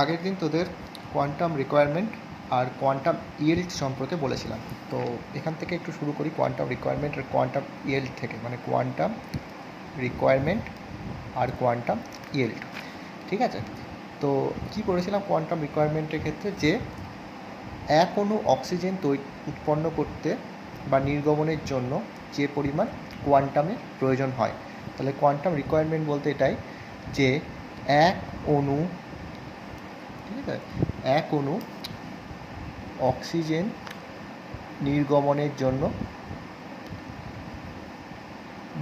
আগের দিন তোদের কোয়ান্টাম রিকোয়ারমেন্ট আর কোয়ান্টাম ইয়েল্ড সম্পর্কে বলেছিলাম। তো এখান থেকে একটু শুরু করি কোয়ান্টাম রিকোয়ারমেন্ট আর কোয়ান্টাম ইয়েল্ড থেকে, মানে কোয়ান্টাম রিকোয়ারমেন্ট আর কোয়ান্টাম ইয়েল্ড। ঠিক আছে, তো কি করেছিলাম কোয়ান্টাম রিকোয়ারমেন্টের ক্ষেত্রে, যে এক অণু অক্সিজেন উৎপন্ন করতে বা নির্গমনের জন্য যে পরিমাণ কোয়ান্টামের প্রয়োজন হয়। তাহলে কোয়ান্টাম রিকোয়ারমেন্ট বলতে এটাই যে এক অণু, ঠিক আছে, এক অণু অক্সিজেন নির্গমনের জন্য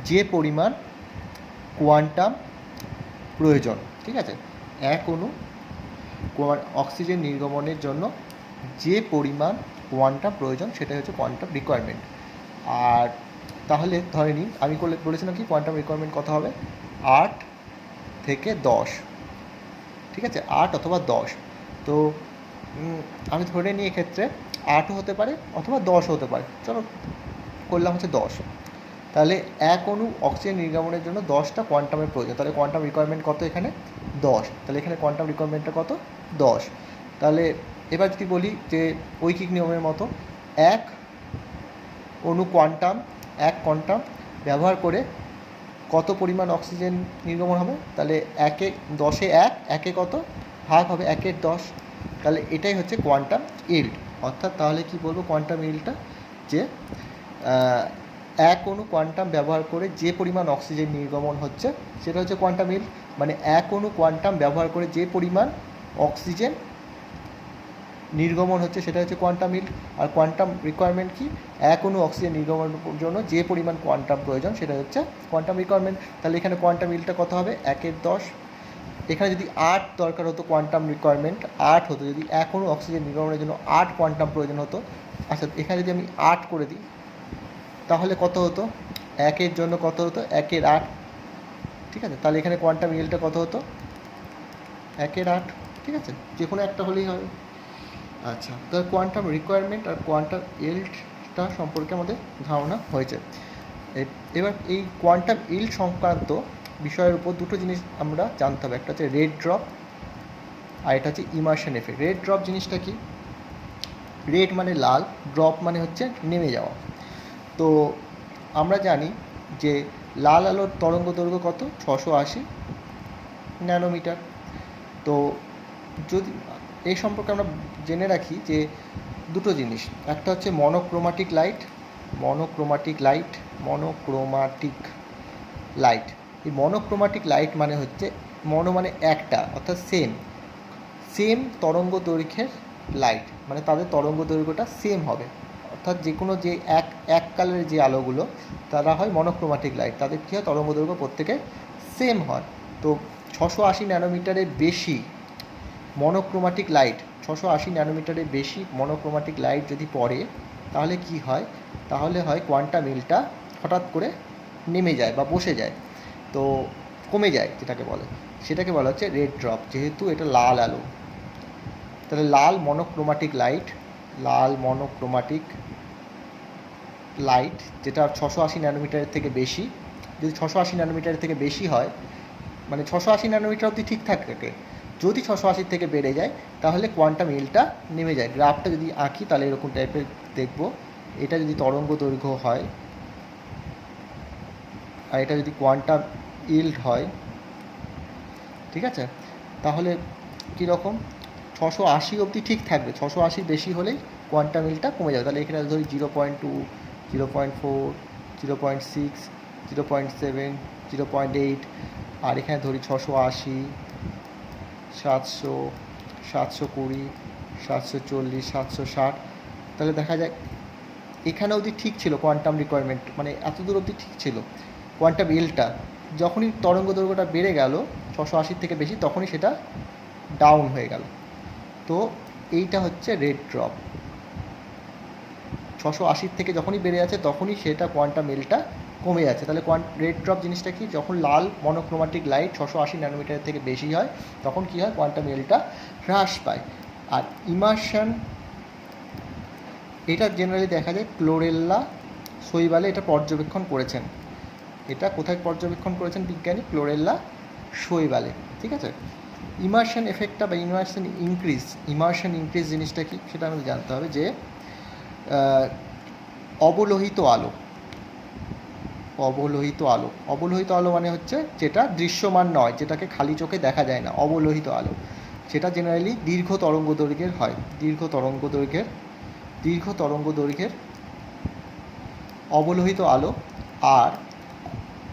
যে পরিমাণ কোয়ান্টাম প্রয়োজন। ঠিক আছে, এক অণু অক্সিজেন নির্গমনের জন্য যে পরিমাণ কোয়ান্টাম প্রয়োজন সেটাই হচ্ছে কোয়ান্টাম রিকোয়ারমেন্ট। আর তাহলে ধরে নিই আমি বলেছিলাম কি কোয়ান্টাম রিকোয়ারমেন্ট কত হবে, 8 থেকে 10। ঠিক আছে, 8 অথবা 10। তো আমি ধরে নিই এক্ষেত্রে 8ও হতে পারে অথবা 10ও হতে পারে। চলো করলাম হচ্ছে 10। তাহলে এক অণু অক্সিজেন নির্গমনের জন্য 10টা কোয়ান্টামের প্রয়োজন। তাহলে কোয়ান্টাম রিকোয়ারমেন্ট কত এখানে, 10। তাহলে এখানে কোয়ান্টাম রিকোয়ারমেন্টটা কত, 10। তাহলে এবার যদি বলি যে ঐকিক নিয়মের মতো এক অণু এক কোয়ান্টাম ব্যবহার করে কত পরিমাণ অক্সিজেন নির্গমন হবে, তাহলে 10-এ 1 কত ভাগ হবে 1-এর 10। তাহলে এটাই হচ্ছে কোয়ান্টাম ইল্ড। অর্থাৎ তাহলে কি বলবো কোয়ান্টাম ইল্ডটা, যে এক অণু কোয়ান্টাম ব্যবহার করে যে পরিমাণ অক্সিজেন নির্গমন হচ্ছে সেটা হচ্ছে কোয়ান্টাম ইল্ড। মানে এক অণু কোয়ান্টাম ব্যবহার করে যে পরিমাণ অক্সিজেন নির্গমন হচ্ছে সেটা হচ্ছে কোয়ান্টাম ইল্ড। আর কোয়ান্টাম রিকোয়ারমেন্ট কি, এক অণু অক্সিজেন নির্গমনের জন্য যে পরিমাণ কোয়ান্টাম প্রয়োজন সেটা হচ্ছে কোয়ান্টাম রিকোয়ারমেন্ট। তাহলে এখানে কোয়ান্টাম ইল্ডটা কত হবে, 1-এর 10। এখানে যদি 8 দরকার হতো, কোয়ান্টাম রিকোয়ারমেন্ট 8 হতো, যদি এক অণু অক্সিজেন নির্গমনের জন্য 8 কোয়ান্টাম প্রয়োজন হতো। আচ্ছা, এখানে যদি আমি 8 করে দিই তাহলে কত হতো, 1-এর জন্য কত হতো, 1-এর 8। ঠিক আছে, তাহলে এখানে কোয়ান্টাম ইল্ডটা কত হতো, 1-এর 8। ঠিক আছে, যে কোনো একটা হলেই হবে। আচ্ছা, তো কোয়ান্টাম রিকোয়ারমেন্ট আর কোয়ান্টাম ইল্ডটা সম্পর্কে আমাদের ধারণা হয়েছে। এবার এই কোয়ান্টাম ইল্ড সংক্রান্ত বিষয়ের উপর দুটো জিনিস আমরা জানতে হবে। একটা হচ্ছে রেড ড্রপ আর এটা হচ্ছে ইমার্শন এফেক্ট। রেড ড্রপ জিনিসটা কি, রেড মানে লাল, ড্রপ মানে হচ্ছে নেমে যাওয়া। তো আমরা জানি যে লাল আলোর তরঙ্গ দৈর্ঘ্য কত, 680 ন্যানোমিটার। তো যদি এই সম্পর্কে আমরা জেনে রাখি যে দুটো জিনিস, একটা হচ্ছে মনোক্রোমাটিক লাইট। এই মনোক্রোমাটিক লাইট মানে হচ্ছে, মনো মানে একটা, অর্থাৎ সেম তরঙ্গ দৈর্ঘ্যের লাইট, মানে তাদের তরঙ্গ দৈর্ঘ্যটা সেম হবে। অর্থাৎ যে কোনো যে এক কালারের যে আলোগুলো তারা হয় মনোক্রোমাটিক লাইট, তাদের কী হয়, তরঙ্গ দৈর্ঘ্য প্রত্যেকের সেম হয়। তো 680 ন্যানোমিটারের বেশি মনোক্রোমাটিক লাইট, 680 ন্যানোমিটারের বেশি মনোক্রোমাটিক লাইট যদি পড়ে তাহলে কি হয়, তাহলে হয় কোয়ান্টাম ইল্ডটা হঠাৎ করে নেমে যায় বা বসে যায়, তো কমে যায়, সেটাকে বলা হচ্ছে রেড ড্রপ। যেহেতু এটা লাল আলো, তাহলে লাল মনোক্রোমাটিক লাইট যেটা 680 ন্যানোমিটারের থেকে বেশি, যদি 680 ন্যানোমিটারের থেকে বেশি হয়, মানে 680 ন্যানোমিটার অবধি ঠিকঠাক থাকে, যদি 680 থেকে বেড়ে যায় তাহলে কোয়ান্টাম ইল্ডটা নেমে যায়। গ্রাফটা যদি আঁকি তাহলে এরকম টাইপের দেখব। এটা যদি তরঙ্গ দৈর্ঘ্য হয় আর এটা যদি কোয়ান্টাম ইল্ড হয়, ঠিক আছে, তাহলে কীরকম, 680 অবধি ঠিক থাকবে, 680 বেশি হলেই কোয়ান্টাম ইল্ডটা কমে যাবে। তাহলে এখানে ধরি 0.2, 0.4, 0.6, 0.7, 0.8, আর এখানে ধরি 680, 700, 720, 740, 760। তাহলে দেখা যায় এখানে অবধি ঠিক ছিল কোয়ান্টাম রিকোয়ারমেন্ট, মানে এত দূর অবধি ঠিক ছিল কোয়ান্টাম ইল্ডটা। যখনই তরঙ্গ দৈর্ঘ্যটা বেড়ে গেল 680 থেকে বেশি, তখনই সেটা ডাউন হয়ে গেল। তো এইটা হচ্ছে রেড ড্রপ। 680 থেকে যখনই বেড়ে যাচ্ছে তখনই সেটা কোয়ান্টাম ইল্ডটা কমে যাচ্ছে। তাহলে রেড ড্রপ জিনিসটা কি, যখন লাল মনোক্রোমাটিক লাইট 680 ন্যানোমিটারের থেকে বেশি হয় তখন কী হয়, কোয়ান্টাম ইল্ডটা হ্রাস পায়। আর ইমার্শন, এটা জেনারেলি দেখা যায় ক্লোরেল্লা শৈবালে এটা পর্যবেক্ষণ করেছেন। এটা কোথায় পর্যবেক্ষণ করেছেন বিজ্ঞানী, ক্লোরেল্লা শৈবালে। ঠিক আছে, ইমার্শন এফেক্টটা বা ইমার্শন ইনক্রিজ জিনিসটা কি সেটা আমাদের জানতে হবে যে অবলোহিত আলো অবলোহিত আলো মানে হচ্ছে যেটা দৃশ্যমান নয়, যেটাকে খালি চোখে দেখা যায় না, অবলোহিত আলো। সেটা জেনারেলি দীর্ঘ তরঙ্গ দৈর্ঘ্যের হয়, দীর্ঘ তরঙ্গ দৈর্ঘ্যের অবলোহিত আলো। আর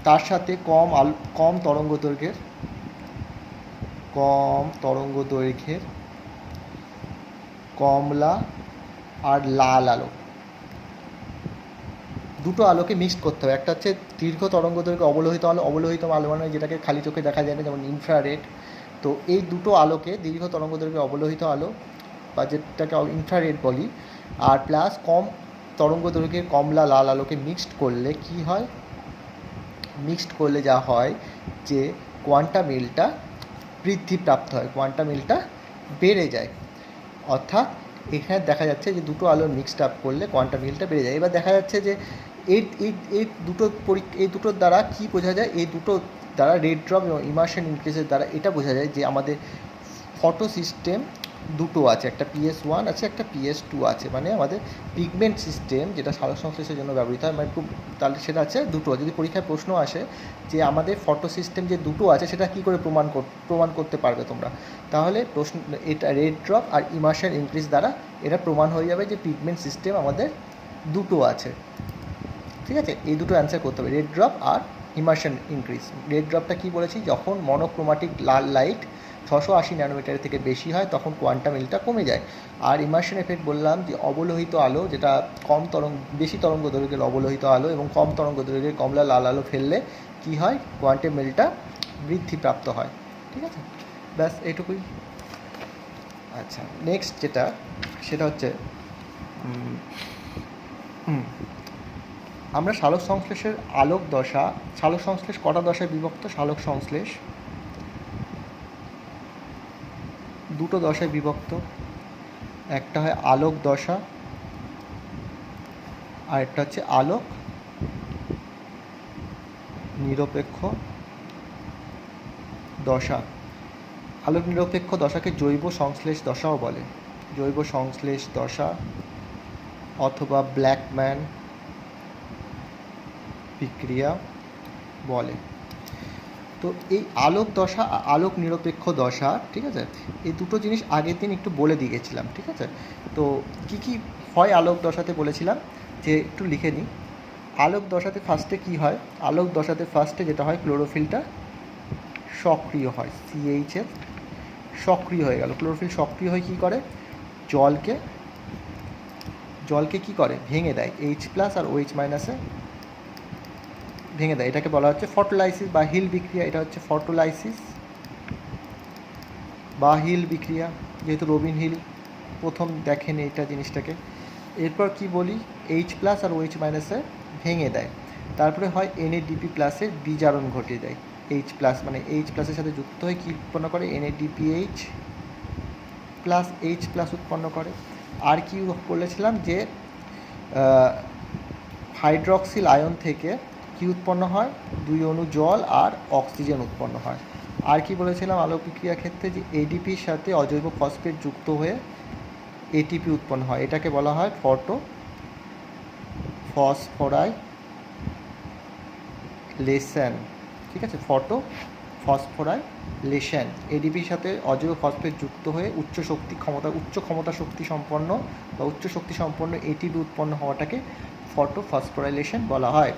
তার সাথে কম তরঙ্গ দৈর্ঘ্যের কমলা আর লাল আলো, দুটো আলোকে মিক্সড করতে হবে। একটা হচ্ছে দীর্ঘ তরঙ্গ দৈর্ঘ্য অবলোহিত আলো মানে যেটাকে খালি চোখে দেখা যায় না, যেমন ইনফ্রারেড। তো এই দুটো আলোকে, দীর্ঘ তরঙ্গ দৈর্ঘ্য অবলোহিত আলো বা যেটাকে ইনফ্রারেড বলি, আর প্লাস কম তরঙ্গ দৈর্ঘ্যের কমলা লাল আলোকে মিক্সড করলে কি হয়, যা হয় যে কোয়ান্টাম এলটা বৃদ্ধিপ্রাপ্ত হয়, কোয়ান্টাম এলটা বেড়ে যায়। অর্থাৎ এখানে দেখা যাচ্ছে যে দুটো আলো মিক্সড আপ করলে কোয়ান্টাম এলটা বেড়ে যায়। এবার দেখা যাচ্ছে যে এই দুটোর দ্বারা কি বোঝা যায়, এই দুটো দ্বারা রেড ড্রপ এবং ইমার্শন ইনক্রিজের দ্বারা এটা বোঝা যায় যে আমাদের ফটো সিস্টেম দুটো আছে, একটা PS1 আছে, একটা PS2 আছে। মানে আমাদের পিগমেন্ট সিস্টেম যেটা সালোক সংশ্লেষের জন্য ব্যবহৃত হয়, মানে তাহলে সেটা আছে দুটো। যদি পরীক্ষায় প্রশ্ন আসে যে আমাদের ফটো সিস্টেম যে দুটো আছে সেটা কী করে প্রমাণ করতে পারবে তোমরা, তাহলে প্রশ্ন এটা রেড ড্রপ আর ইমার্শন ইনক্রিজ দ্বারা এটা প্রমাণ হয়ে যাবে যে পিগমেন্ট সিস্টেম আমাদের দুটো আছে। ঠিক আছে, এই দুটো অ্যান্সার করতে হবে, রেড ড্রপ আর ইমার্শন ইনক্রিজ। রেড ড্রপটা কী বলেছি, যখন মনোক্রোমাটিক লাল লাইট 680 ন্যানোমিটারের থেকে বেশি হয় তখন কোয়ান্টাম এলটা কমে যায়। আর ইমার্শন এফেক্ট বললাম যে অবলোহিত আলো, যেটা বেশি তরঙ্গ দৈর্ঘ্যের অবলোহিত আলো এবং কম তরঙ্গ দৈর্ঘ্যের কমলা লাল আলো ফেললে কি হয়, কোয়ান্টাম এলটা বৃদ্ধিপ্রাপ্ত হয়। ঠিক আছে, ব্যাস এইটুকুই। আচ্ছা, নেক্সট যেটা সেটা হচ্ছে আমরা সালোক সংশ্লেষের সালোক সংশ্লেষ কটা দশায় বিভক্ত? সালোক সংশ্লেষ দুটো দশায় বিভক্ত, একটা হয় আলোক দশা আর একটা হচ্ছে আলোক নিরপেক্ষ দশা। আলোক নিরপেক্ষ দশাকে জৈব সংশ্লেষ দশাও বলে, জৈব সংশ্লেষ দশা অথবা ব্ল্যাকম্যান বিক্রিয়া বলে। তো এই আলোক দশা, আলোক নিরপেক্ষ দশা, ঠিক আছে, এই দুটো জিনিস আগের দিন একটু বলে দিয়ে গেছিলাম। ঠিক আছে, তো কি হয় আলোক দশাতে বলেছিলাম যে একটু লিখে নিই। আলোক দশাতে ফার্স্টে কি হয়, আলোক দশাতে ফার্স্টে যেটা হয়, ক্লোরোফিলটা সক্রিয় হয়, CH সক্রিয় হয়ে গেল। ক্লোরোফিল সক্রিয় হয়ে কী করে, জলকে কি করে, ভেঙে দেয়, H+ আর OH- ভেঙে দেয়। এটাকে বলা হচ্ছে ফটোলাইসিস বা হিল বিক্রিয়া। এটা হচ্ছে ফটোলাইসিস বা হিল বিক্রিয়া, যেহেতু রবিন হিল প্রথম দেখেন এইটা জিনিসটাকে। এরপর কি বলি, H+ আর OH- ভেঙে দেয়, তারপরে হয় NADP+-এর বিজারণ ঘটিয়ে দেয়। H+ মানে H+-এর সাথে যুক্ত হয়ে কী উৎপন্ন করে, NADPH+H+ উৎপন্ন করে। আর কি বলেছিলাম যে হাইড্রক্সিল আয়ন থেকে কি উৎপন্ন হয়, 2 অণু জল আর অক্সিজেন উৎপন্ন হয়। আর কি বলেছিলাম আলোক বিক্রিয়ার ক্ষেত্রে, যে ADPর সাথে অজৈব ফসফেট যুক্ত হয়ে ATP উৎপন্ন হয়। এটাকে বলা হয় ফসফোরাইলেশন। ঠিক আছে, ফসফোরাইলেশন। ADPর সাথে অজৈব ফসফেট যুক্ত হয়ে উচ্চ ক্ষমতা শক্তি সম্পন্ন ATP উৎপন্ন হওয়াটাকে ফসফোরাইলেশন বলা হয়।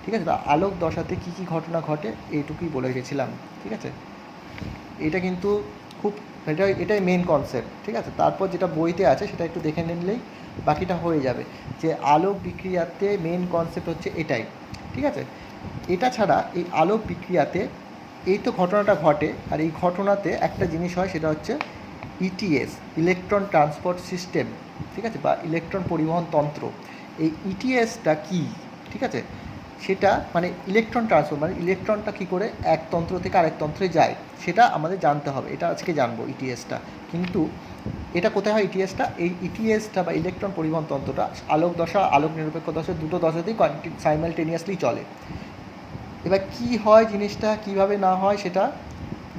ঠিক আছে, আলোক দশাতে কী কী ঘটনা ঘটে এইটুকুই বলে গেছিলাম। ঠিক আছে, এটা কিন্তু এটাই মেন কনসেপ্ট। ঠিক আছে, তারপর যেটা বইতে আছে সেটা একটু দেখে নিলেই বাকিটা হয়ে যাবে, যে আলোক বিক্রিয়াতে মেন কনসেপ্ট হচ্ছে এটাই। ঠিক আছে, এটা ছাড়া এই আলোক বিক্রিয়াতে এই তো ঘটনাটা ঘটে, আর এই ঘটনাতে একটা জিনিস হয়, সেটা হচ্ছে ETS, ইলেকট্রন ট্রান্সপোর্ট সিস্টেম। ঠিক আছে, বা ইলেকট্রন পরিবহন তন্ত্র। এই ETSটা কি, ঠিক আছে, সেটা মানে ইলেকট্রন ট্রান্সপোর্ট, মানে ইলেকট্রনটা কী করে এক তন্ত্র থেকে আরেক তন্ত্রে যায় সেটা আমাদের জানতে হবে। এটা আজকে জানবো ETSটা। কিন্তু এটা কোথায় হয় ETSটা, এই ETSটা বা ইলেকট্রন পরিবহন তন্ত্রটা আলোক দশা, আলোক নিরপেক্ষ দশা, দুটো দশাতেই সাইমালটেনিয়াসলি চলে। এবার কি হয় জিনিসটা, কিভাবে না হয় সেটা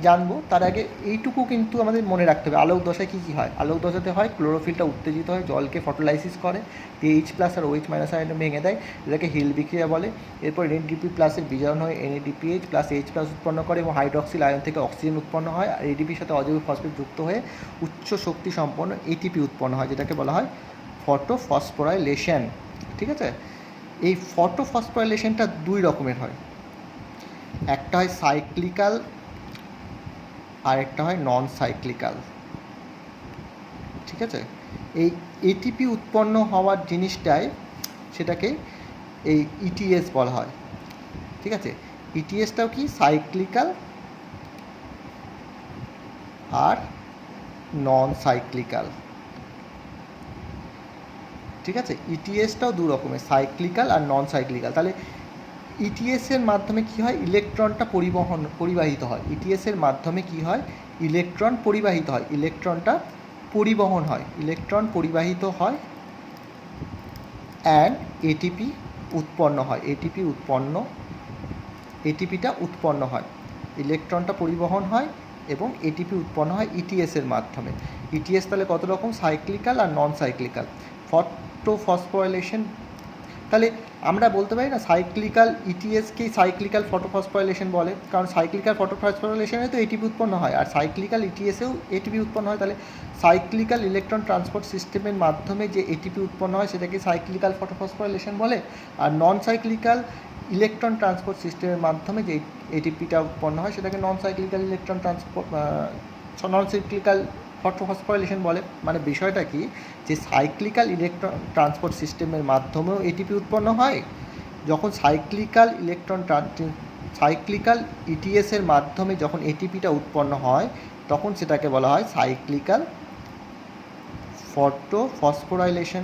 জানবো তার আগে এইটুকু কিন্তু আমাদের মনে রাখতে হবে আলোক দশায় কী কী হয়। আলোক দশাতে হয় ক্লোরোফিলটা উত্তেজিত হয়, জলকে ফটোলাইসিস করে, দিয়ে এইচ প্লাস আর ওএইচ মাইনাস আয়নে ভেঙে দেয়, এটাকে হিল বিক্রিয়া বলে। এরপর এনএডিপি প্লাসের বিজারণ হয়, এনএডিপিএইচ প্লাস এইচ প্লাস উৎপন্ন করে এবং হাইড্রক্সিল আয়ন থেকে অক্সিজেন উৎপন্ন হয়, আর এডিপির সাথে অজৈব ফসফেট যুক্ত হয়ে উচ্চ শক্তি সম্পন্ন এটিপি উৎপন্ন হয়, যেটাকে বলা হয় ফটোফসফোরাইলেশন। ঠিক আছে, এই ফটোফসফোরাইলেশনটা দুই রকমের হয়, একটা হয় সাইক্লিক্যাল আর একটা হয় নন সাইক্লিক্যাল। ঠিক আছে, এই এটিপি উৎপন্ন হওয়ার জিনিসটাই সেটাকে এই ইটিএস বলা হয়। ঠিক আছে, ইটিএসটাও কি সাইক্লিক্যাল আর নন সাইক্লিক্যাল। ঠিক আছে, ইটিএসটাও দু রকমের, সাইক্লিক্যাল আর নন সাইক্লিক্যাল। তাহলে ইটিএসের মাধ্যমে কি হয়, ইলেকট্রনটা পরিবাহিত হয়। ইটিএসের মাধ্যমে কি হয়, ইলেকট্রন পরিবাহিত হয়, ইলেকট্রনটা পরিবহন হয়, ইলেকট্রন পরিবাহিত হয় অ্যান্ড এটিপি উৎপন্ন হয়, এটিপিটা উৎপন্ন হয়, ইলেকট্রনটা পরিবহন হয় এবং এটিপি উৎপন্ন হয় ইটিএসের মাধ্যমে। ইটিএস তাহলে কত রকম, সাইক্লিক্যাল আর নন সাইক্লিক্যাল। ফটোফসফোরাইলেশন, তাহলে আমরা বলতে পারি না সাইক্লিক্যাল ইটিএসকেই সাইক্লিক্যাল ফটোফসফোরাইলেশন বলে, কারণ সাইক্লিক্যাল ফটোফসফোরাইলেশনে তো এটিপি উৎপন্ন হয় আর সাইক্লিক্যাল ইটিএসেও এটিপি উৎপন্ন হয়। তাহলে সাইক্লিক্যাল ইলেকট্রন ট্রান্সপোর্ট সিস্টেমের মাধ্যমে যে এটিপি উৎপন্ন হয় সেটাকে সাইক্লিক্যাল ফটোফসফোরাইলেশন বলে, আর নন সাইক্লিক্যাল ইলেকট্রন ট্রান্সপোর্ট সিস্টেমের মাধ্যমে যে এটিপিটা উৎপন্ন হয় সেটাকে নন সাইক্লিক্যাল ফটোফসফোরাইলেশন বলে। মানে বিষয়টা কি, যে সাইক্লিক্যাল ইলেকট্রন ট্রান্সপোর্ট সিস্টেমের মাধ্যমেও এটিপি উৎপন্ন হয়, যখন সাইক্লিক্যাল ইটিএসের মাধ্যমে যখন এটিপিটা উৎপন্ন হয় তখন সেটাকে বলা হয় সাইক্লিক্যাল ফটোফসফোরাইলেশন।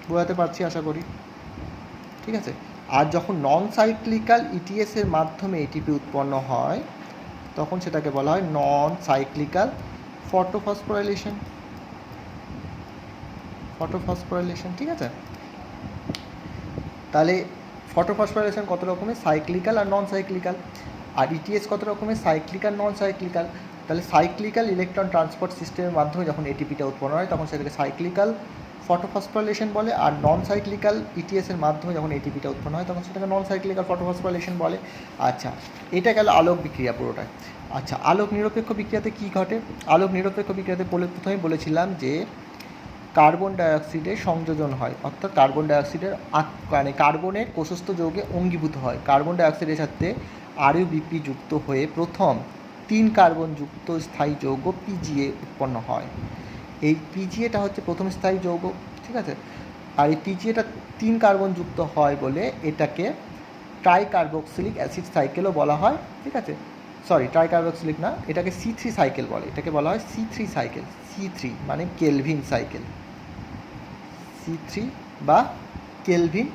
বোঝাতে পারছি আশা করি। ঠিক আছে, আর যখন নন সাইক্লিক্যাল ইটিএসের মাধ্যমে এটিপি উৎপন্ন হয় তখন সেটাকে বলা হয় নন সাইক্লিক্যাল ফটোফসফোরাইলেশন। ঠিক আছে, তাহলে ফটোফসফোরাইলেশন কত রকমের, সাইক্লিক্যাল আর নন সাইক্লিক্যাল। আর ইটিএস কত রকমের, সাইক্লিক আর নন সাইক্লিক্যাল। তাহলে সাইক্লিক্যাল ইলেকট্রন ট্রান্সপোর্ট সিস্টেমের মাধ্যমে যখন এটিপিটা উৎপন্ন হয় তখন সেটাকে সাইক্লিক্যাল ফটোফসফোরাইলেশন বলে, আর নন সাইক্লিক্যাল ইটিএসের মাধ্যমে যখন এটিপিটা উৎপন্ন হয় তখন সেটাকে নন সাইক্লিক্যাল ফটোফসফোরাইলেশন বলে। আচ্ছা, এটা গেল আলোক বিক্রিয়া পুরোটাই। আচ্ছা, আলোক নিরপেক্ষ বিক্রিয়াতে কী ঘটে, আলোক নিরপেক্ষ বিক্রিয়াতে প্রথমেই বলেছিলাম যে কার্বন ডাইঅক্সাইডের সংযোজন হয়, অর্থাৎ কার্বন ডাইঅক্সাইডের মানে কার্বনের কোষস্থ যৌগে অঙ্গীভূত হয়। কার্বন ডাইঅক্সাইডের সাথে আরইউবিপি যুক্ত হয়ে প্রথম 3 কার্বন যুক্ত স্থায়ী যৌগ পিজিএ উৎপন্ন হয়। এই পিজিএটা হচ্ছে প্রথম স্থায়ী যৌগ। ঠিক আছে, আর এই পিজিএটা 3 কার্বন যুক্ত হয় বলে এটাকে ট্রাইকার্বক্সিলিক অ্যাসিড সাইকেলও বলা হয়। ঠিক আছে, সরি ট্রাইকার্বক্সিলিক না, এটাকে C3 সাইকেল বলে, এটাকে বলা হয় C3 সাইকেল। C3 মানে কেলভিন সাইকেল, C3 বা কেলভিন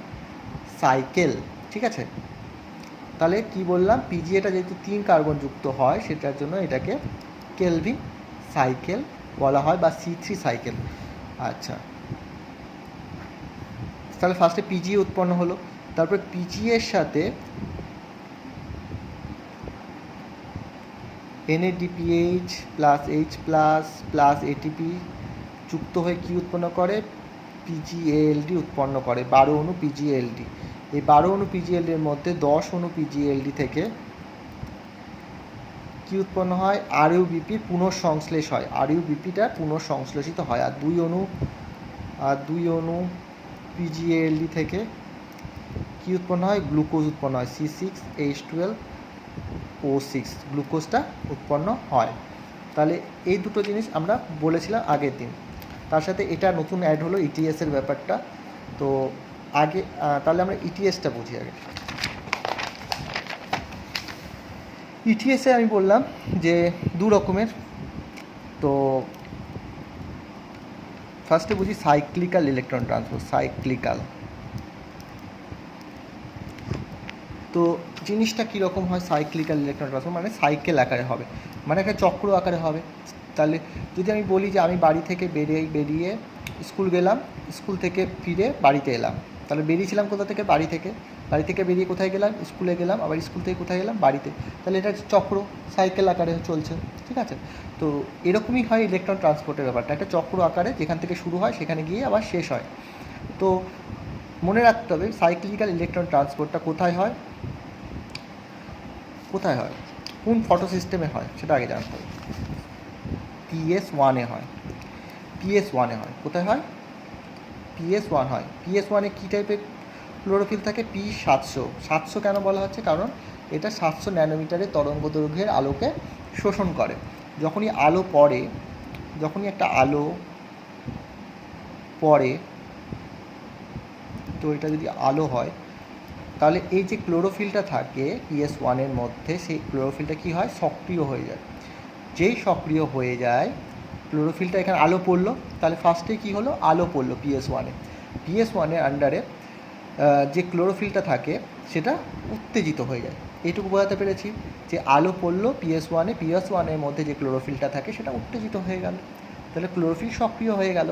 সাইকেল। ঠিক আছে, তাহলে কি বললাম, পিজিএটা যেহেতু 3 কার্বন যুক্ত হয় সেটার জন্য এটাকে কেলভিন সাইকেল বলা হয় বা C3 সাইকেল। আচ্ছা, তাহলে ফার্স্টে পিজিএ উৎপন্ন হলো, তারপর পিজিএর সাথে NADPH plus H plus plus ATP যুক্ত হয়ে কী উৎপন্ন করে, PgALD উৎপন্ন করে, 12 অণু PgALD। এই 12 অণু PgALD-এর মধ্যে 10 অণু PgALD থেকে কী উৎপন্ন হয়, আরইউবিপির পুনঃসংশ্লেষ হয়, আরইউবিপিটা পুনঃসংশ্লেষিত হয়। আর 2 অণু PgALD থেকে কী উৎপন্ন হয়, গ্লুকোজ উৎপন্ন হয়, C6H12O6 গ্লুকোজটা উৎপন্ন হয়। তাহলে এই দুটো জিনিস আমরা বলেছিলাম আগের দিন, তার সাথে এটা নতুন অ্যাড হলো ইটিএসের ব্যাপারটা। তো আগে তাহলে আমরা ইটিএসটা বুঝি আগে। ইটিএসে আমি বললাম যে দু রকমের, তো ফার্স্টে বুঝি সাইক্লিক্যাল ইলেকট্রন ট্রান্সপোর্ট, সাইক্লিক্যাল। তো জিনিসটা কীরকম হয়, সাইক্লিক্যাল ইলেকট্রন ট্রান্সপোর্ট মানে সাইকেল আকারে হবে, মানে একটা চক্র আকারে হবে। তাহলে যদি আমি বলি যে আমি বাড়ি থেকে বেরিয়ে স্কুল গেলাম, স্কুল থেকে ফিরে বাড়িতে এলাম, তাহলে বেরিয়েছিলাম কোথা থেকে, বাড়ি থেকে, বাড়ি থেকে বেরিয়ে কোথায় গেলাম, স্কুলে গেলাম, আবার স্কুল থেকে কোথায় গেলাম, বাড়িতে। তাহলে এটা চক্র, সাইকেল আকারে চলছে, ঠিক আছে। তো এরকমই হয় ইলেকট্রন ট্রান্সপোর্টের ব্যাপারটা, একটা চক্র আকারে যেখান থেকে শুরু হয় সেখানে গিয়ে আবার শেষ হয়। তো মনে রাখতে হবে সাইক্লিক্যাল ইলেকট্রন ট্রান্সপোর্টটা কোথায় হয়, কোথায় হয়, কোন ফটো সিস্টেমে হয় সেটা আগে জানতে হবে। PS1-এ হয়, PS1-এ হয়। কোথায় হয়? PS1 হয়। PS1-এ কী টাইপের ক্লোরোফিল থাকে? P700। 700 কেন বলা হচ্ছে? কারণ এটা 700 ন্যানোমিটারের তরঙ্গ দৈর্ঘ্যের আলোকে শোষণ করে। যখনই আলো পড়ে, যখনই একটা আলো পড়ে, তো এটা যদি আলো হয় তাহলে এই যে ক্লোরোফিলটা থাকে PS1-এর মধ্যে, সেই ক্লোরোফিলটা কী হয়? সক্রিয় হয়ে যায়। যেই সক্রিয় হয়ে যায় ক্লোরোফিলটা, এখানে আলো পড়লো, তাহলে ফার্স্টে কী হলো? আলো পড়লো PS1-এ। PS1-এর আন্ডারে যে ক্লোরোফিলটা থাকে সেটা উত্তেজিত হয়ে যায়। এইটুকু বোঝাতে পেরেছি যে আলো পড়লো PS1-এ, PS1-এর মধ্যে যে ক্লোরোফিলটা থাকে সেটা উত্তেজিত হয়ে গেল, তাহলে ক্লোরোফিল সক্রিয় হয়ে গেল।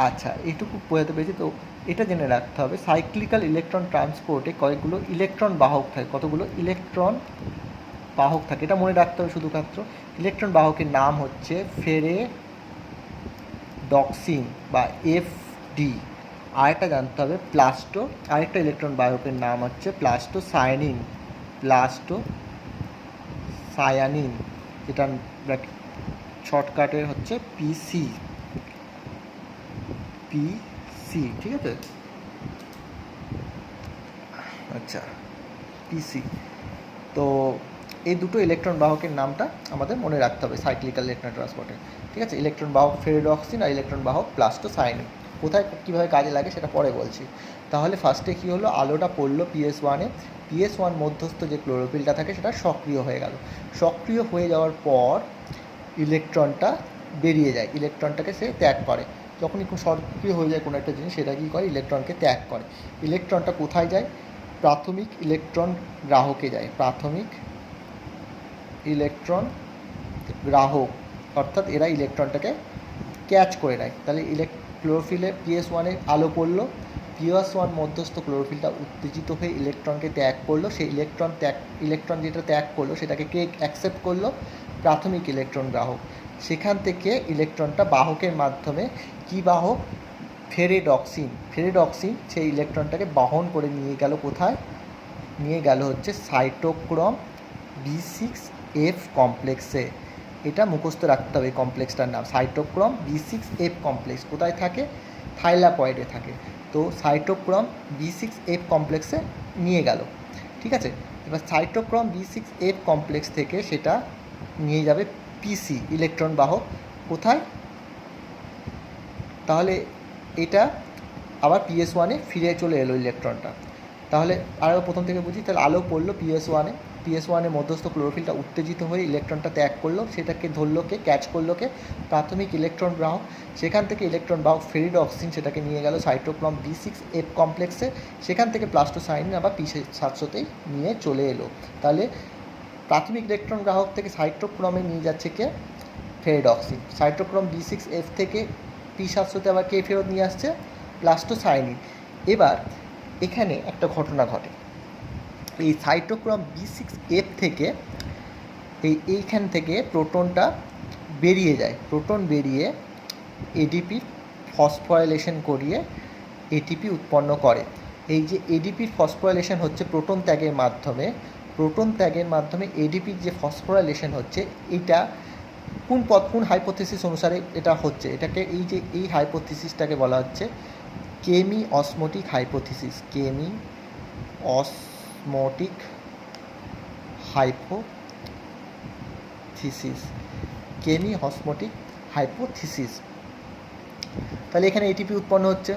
আচ্ছা, এইটুকু বোঝাতে পেরেছি। তো এটা জেনে রাখতে হবে সাইক্লিক্যাল ইলেকট্রন ট্রান্সপোর্টে কয়েকগুলো ইলেকট্রন বাহক থাকে। কতগুলো ইলেকট্রন বাহক থাকে এটা মনে রাখতে হবে শুধুমাত্র। ইলেকট্রন বাহকের নাম হচ্ছে ফেরেডক্সিন বা FD। আরেকটা জানতে হবে প্লাস্টো, আরেকটা ইলেকট্রন বাহকের নাম হচ্ছে প্লাস্টোসায়ানিন, প্লাস্টোসায়ানিন, যেটা শর্টকাটের হচ্ছে PC, ঠিক আছে। আচ্ছা, PC। তো এই দুটো ইলেকট্রন বাহকের নামটা আমাদের মনে রাখতে হবে সাইক্লিক্যাল ইলেকট্রন ট্রান্সপোর্টে, ঠিক আছে। ইলেকট্রন বাহক ফেরেডক্সিন আর ইলেকট্রন বাহক প্লাস্টোসায়ানিন। কোথায় কীভাবে কাজে লাগে সেটা পরে বলছি। তাহলে ফার্স্টে কী হলো? আলোটা পড়লো PS1-এ, PS1 মধ্যস্থ যে ক্লোরোফিলটা থাকে সেটা সক্রিয় হয়ে গেল। সক্রিয় হয়ে যাওয়ার পর ইলেকট্রনটা বেরিয়ে যায়, ইলেকট্রনটাকে সে ত্যাগ করে। যখনই সক্রিয় হয়ে যায় কোনো একটা জিনিস, সেটা কী করে? ইলেকট্রনকে ত্যাগ করে। ইলেকট্রনটা কোথায় যায়? প্রাথমিক ইলেকট্রন গ্রাহকে যায়, প্রাথমিক ইলেকট্রন গ্রাহক, অর্থাৎ এরা ইলেকট্রনটাকে ক্যাচ করে নেয়। তাহলে ক্লোরোফিলে PS1-এ আলো পড়লো, PS1 মধ্যস্থ ক্লোরোফিলটা উত্তেজিত হয়ে ইলেকট্রনকে ত্যাগ করলো। সেই ইলেকট্রন যেটা ত্যাগ করলো সেটাকে কে অ্যাকসেপ্ট করলো? প্রাথমিক ইলেকট্রন গ্রাহক। সেখান থেকে ইলেকট্রনটা বাহকের মাধ্যমে, কি বাহক? ফেরেডক্সিন সেই ইলেকট্রনটাকে বহন করে নিয়ে গেল কোথায়? নিয়ে গেল হচ্ছে সাইটোক্রোম B6F কমপ্লেক্সে। এটা মুখস্থ রাখতে হবে, কমপ্লেক্সটার নাম সাইটোক্রোম B6F কমপ্লেক্স। কোথায় থাকে? থাইলাকয়েডে থাকে। তো সাইটোক্রোম B6F কমপ্লেক্সে নিয়ে গেল, ঠিক আছে। এবার সাইটোক্রোম B6F কমপ্লেক্স থেকে সেটা নিয়ে যাবে PC ইলেকট্রন বাহক। কোথায়? তাহলে এটা আবার PS1-এ ফিরে চলে এলো ইলেকট্রনটা। তাহলে আরও প্রথম থেকে বুঝি। তাহলে আলো পড়লো PS1-এ মধ্যস্থ ক্লোরোফিলটা উত্তেজিত হয়ে ইলেকট্রনটা ত্যাগ করলো, সেটাকে ধরলো কে? ক্যাচ করলো কে? প্রাথমিক ইলেকট্রন গ্রাহক। সেখান থেকে ইলেকট্রন বাহক ফেরিডক্সিন সেটাকে নিয়ে গেল সাইটোক্রোম B6F কমপ্লেক্সে। সেখান থেকে প্লাস্টোসায়ানিন আবার P700-তেই নিয়ে চলে এলো। তাহলে প্রাথমিক ইলেকট্রন গ্রাহক থেকে সাইটোক্রোমে নিয়ে যাচ্ছে কে? ফেরিডক্সিন। সাইটোক্রোম B6F থেকে P700-তে আবার কে ফেরত নিয়ে আসছে? প্লাস্টোসায়ানিন। এবার এখানে একটা ঘটনা ঘটে। এই সাইটোক্রোম B6F থেকে এইখান থেকে প্রোটনটা বেরিয়ে যায়। প্রোটন বেরিয়ে ADP ফসফোরাইলেশন করিয়ে ATP উৎপন্ন করে। এই যে ADP ফসফোরাইলেশন হচ্ছে প্রোটন ত্যাগের মাধ্যমে ADPর যে ফসফোরাইলেশন হচ্ছে, এটা কোন হাইপোথিসিস অনুসারে এটা হচ্ছে? এটাকে এই হাইপোথিসিসটাকে বলা হচ্ছে chemiosmotic hypothesis. Chemiosmotic hypothesis. তাহলে এখানে ATP উৎপন্ন হচ্ছে,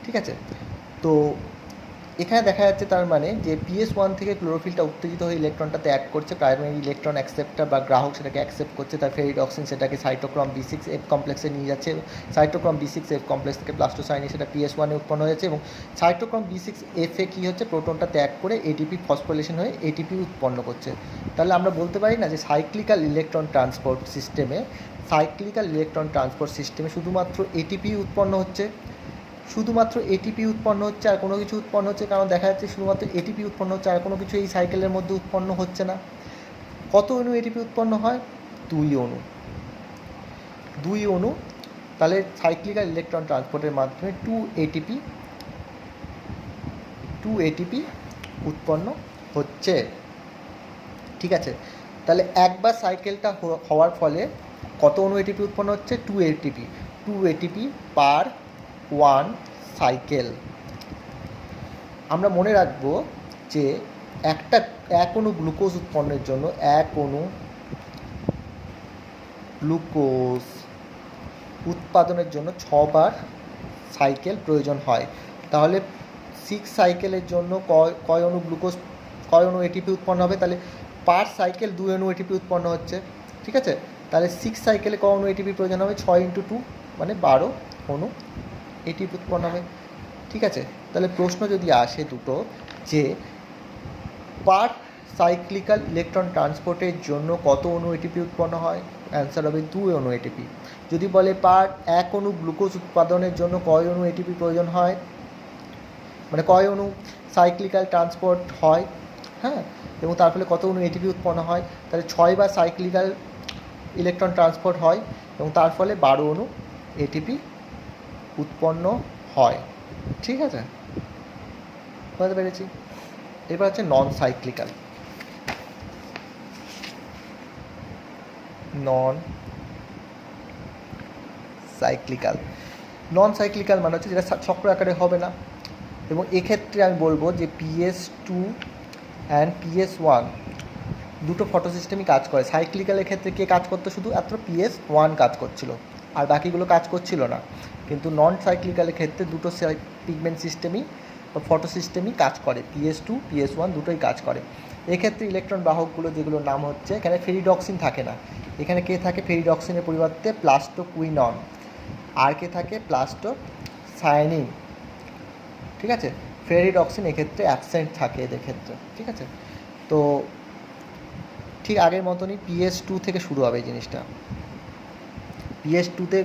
ঠিক আছে। তো এখানে দেখা যাচ্ছে তার মানে যে PS1 থেকে ক্লোরোফিলটা উত্তেজিত হয়ে ইলেকট্রনটা ত্যাগ করছে, প্রাইমারি ইলেকট্রন অ্যাকসেপ্টার বা গ্রাহক সেটাকে অ্যাকসেপ্ট করছে, তার ফেরিডক্সিন সেটাকে সাইটোক্রোম B6F কমপ্লেক্সে নিয়ে যাচ্ছে। সাইটোক্রোম B6F কমপ্লেক্স থেকে প্লাস্টোসায়ানিন সেটা PS1-এ উৎপন্ন হয়েছে, এবং সাইটোক্রোম B6F-এ কী হচ্ছে? প্রোটনটা ত্যাগ করে ATP ফসফোরিলেশন হয়ে ATP উৎপন্ন করছে। তাহলে আমরা বলতে পারি না যে সাইক্লিক্যাল ইলেকট্রন ট্রান্সপোর্ট সিস্টেমে শুধুমাত্র ATP উৎপন্ন হচ্ছে? শুধুমাত্র এটিপি উৎপন্ন হচ্ছে, আর কোনো কিছু উৎপন্ন হচ্ছে, কারণ দেখা যাচ্ছে শুধুমাত্র এটিপি উৎপন্ন হচ্ছে, আর কোনো কিছু এই সাইকেলের মধ্যে উৎপন্ন হচ্ছে না। কত অণু এটিপি উৎপন্ন হয়? 2 অণু। তাহলে সাইক্লিক্যাল ইলেকট্রন ট্রান্সপোর্টের মাধ্যমে 2 এটিপি উৎপন্ন হচ্ছে। ঠিক আছে, তাহলে একবার সাইকেলটা হওয়ার ফলে কত অণু এটিপি উৎপন্ন হচ্ছে? 2 এটিপি পার 1 সাইকেল। আমরা মনে রাখবো যে এক অণু গ্লুকোজ উৎপন্নের জন্য এক অণু গ্লুকোজ উৎপাদনের জন্য 6 বার সাইকেল প্রয়োজন হয়। তাহলে 6 সাইকেলের জন্য কয় অণু এটিপি উৎপন্ন হবে? তাহলে পার সাইকেল 2 অণু এটিপি উৎপন্ন হচ্ছে। ঠিক আছে, তাহলে 6 সাইকেলে কয় অণু এটিপি প্রয়োজন হবে? 6 × 2 মানে 12 অণু এটিপি উৎপন্ন হবে। ঠিক আছে, তাহলে প্রশ্ন যদি আসে দুটো যে পার সাইক্লিক্যাল ইলেকট্রন ট্রান্সপোর্টের জন্য কত অণু এটিপি উৎপন্ন হয়? অ্যান্সার হবে 2 অণু এটিপি। যদি বলে পার এক অণু গ্লুকোজ উৎপাদনের জন্য কয় অণু এটিপি প্রয়োজন হয়, মানে কয় অণু সাইক্লিক্যাল ট্রান্সপোর্ট হয়, হ্যাঁ, এবং তার ফলে কত অণু এটিপি উৎপন্ন হয়, তাহলে 6 বার সাইক্লিক্যাল ইলেকট্রন ট্রান্সপোর্ট হয় এবং তার ফলে 12 অণু এটিপি উৎপন্ন হয়। ঠিক আছে, বুঝতে পেরেছি। এবার হচ্ছে নন সাইক্লিক্যাল মানে হচ্ছে যেটা চক্র আকারে হবে না, এবং এক্ষেত্রে আমি বলবো যে PS2 অ্যান্ড PS1 দুটো ফটো সিস্টেমই কাজ করে। সাইক্লিক্যালের ক্ষেত্রে কে কাজ করতো? শুধু মাত্র PS1 কাজ করছিল, আর বাকিগুলো কাজ করছিল না। কিন্তু নন সাইক্লিক্যালের ক্ষেত্রে দুটো পিগমেন্ট সিস্টেমই বা ফটো সিস্টেমই কাজ করে, PS2 PS1 দুটোই কাজ করে। এক্ষেত্রে ইলেকট্রন বাহকগুলো যেগুলোর নাম হচ্ছে, এখানে ফেরিডক্সিন থাকে না, এখানে কে থাকে? ফেরিডক্সিনের পরিবর্তে প্লাস্টোকুইনন। আর কে থাকে? প্লাস্টোসায়ানিন। ঠিক আছে, ফেরিডক্সিন এক্ষেত্রে অ্যাবসেন্ট থাকে এদের ক্ষেত্রে। ঠিক আছে, তো ঠিক আগের মতনই PS2 থেকে শুরু হবে এই জিনিসটা। PS2তে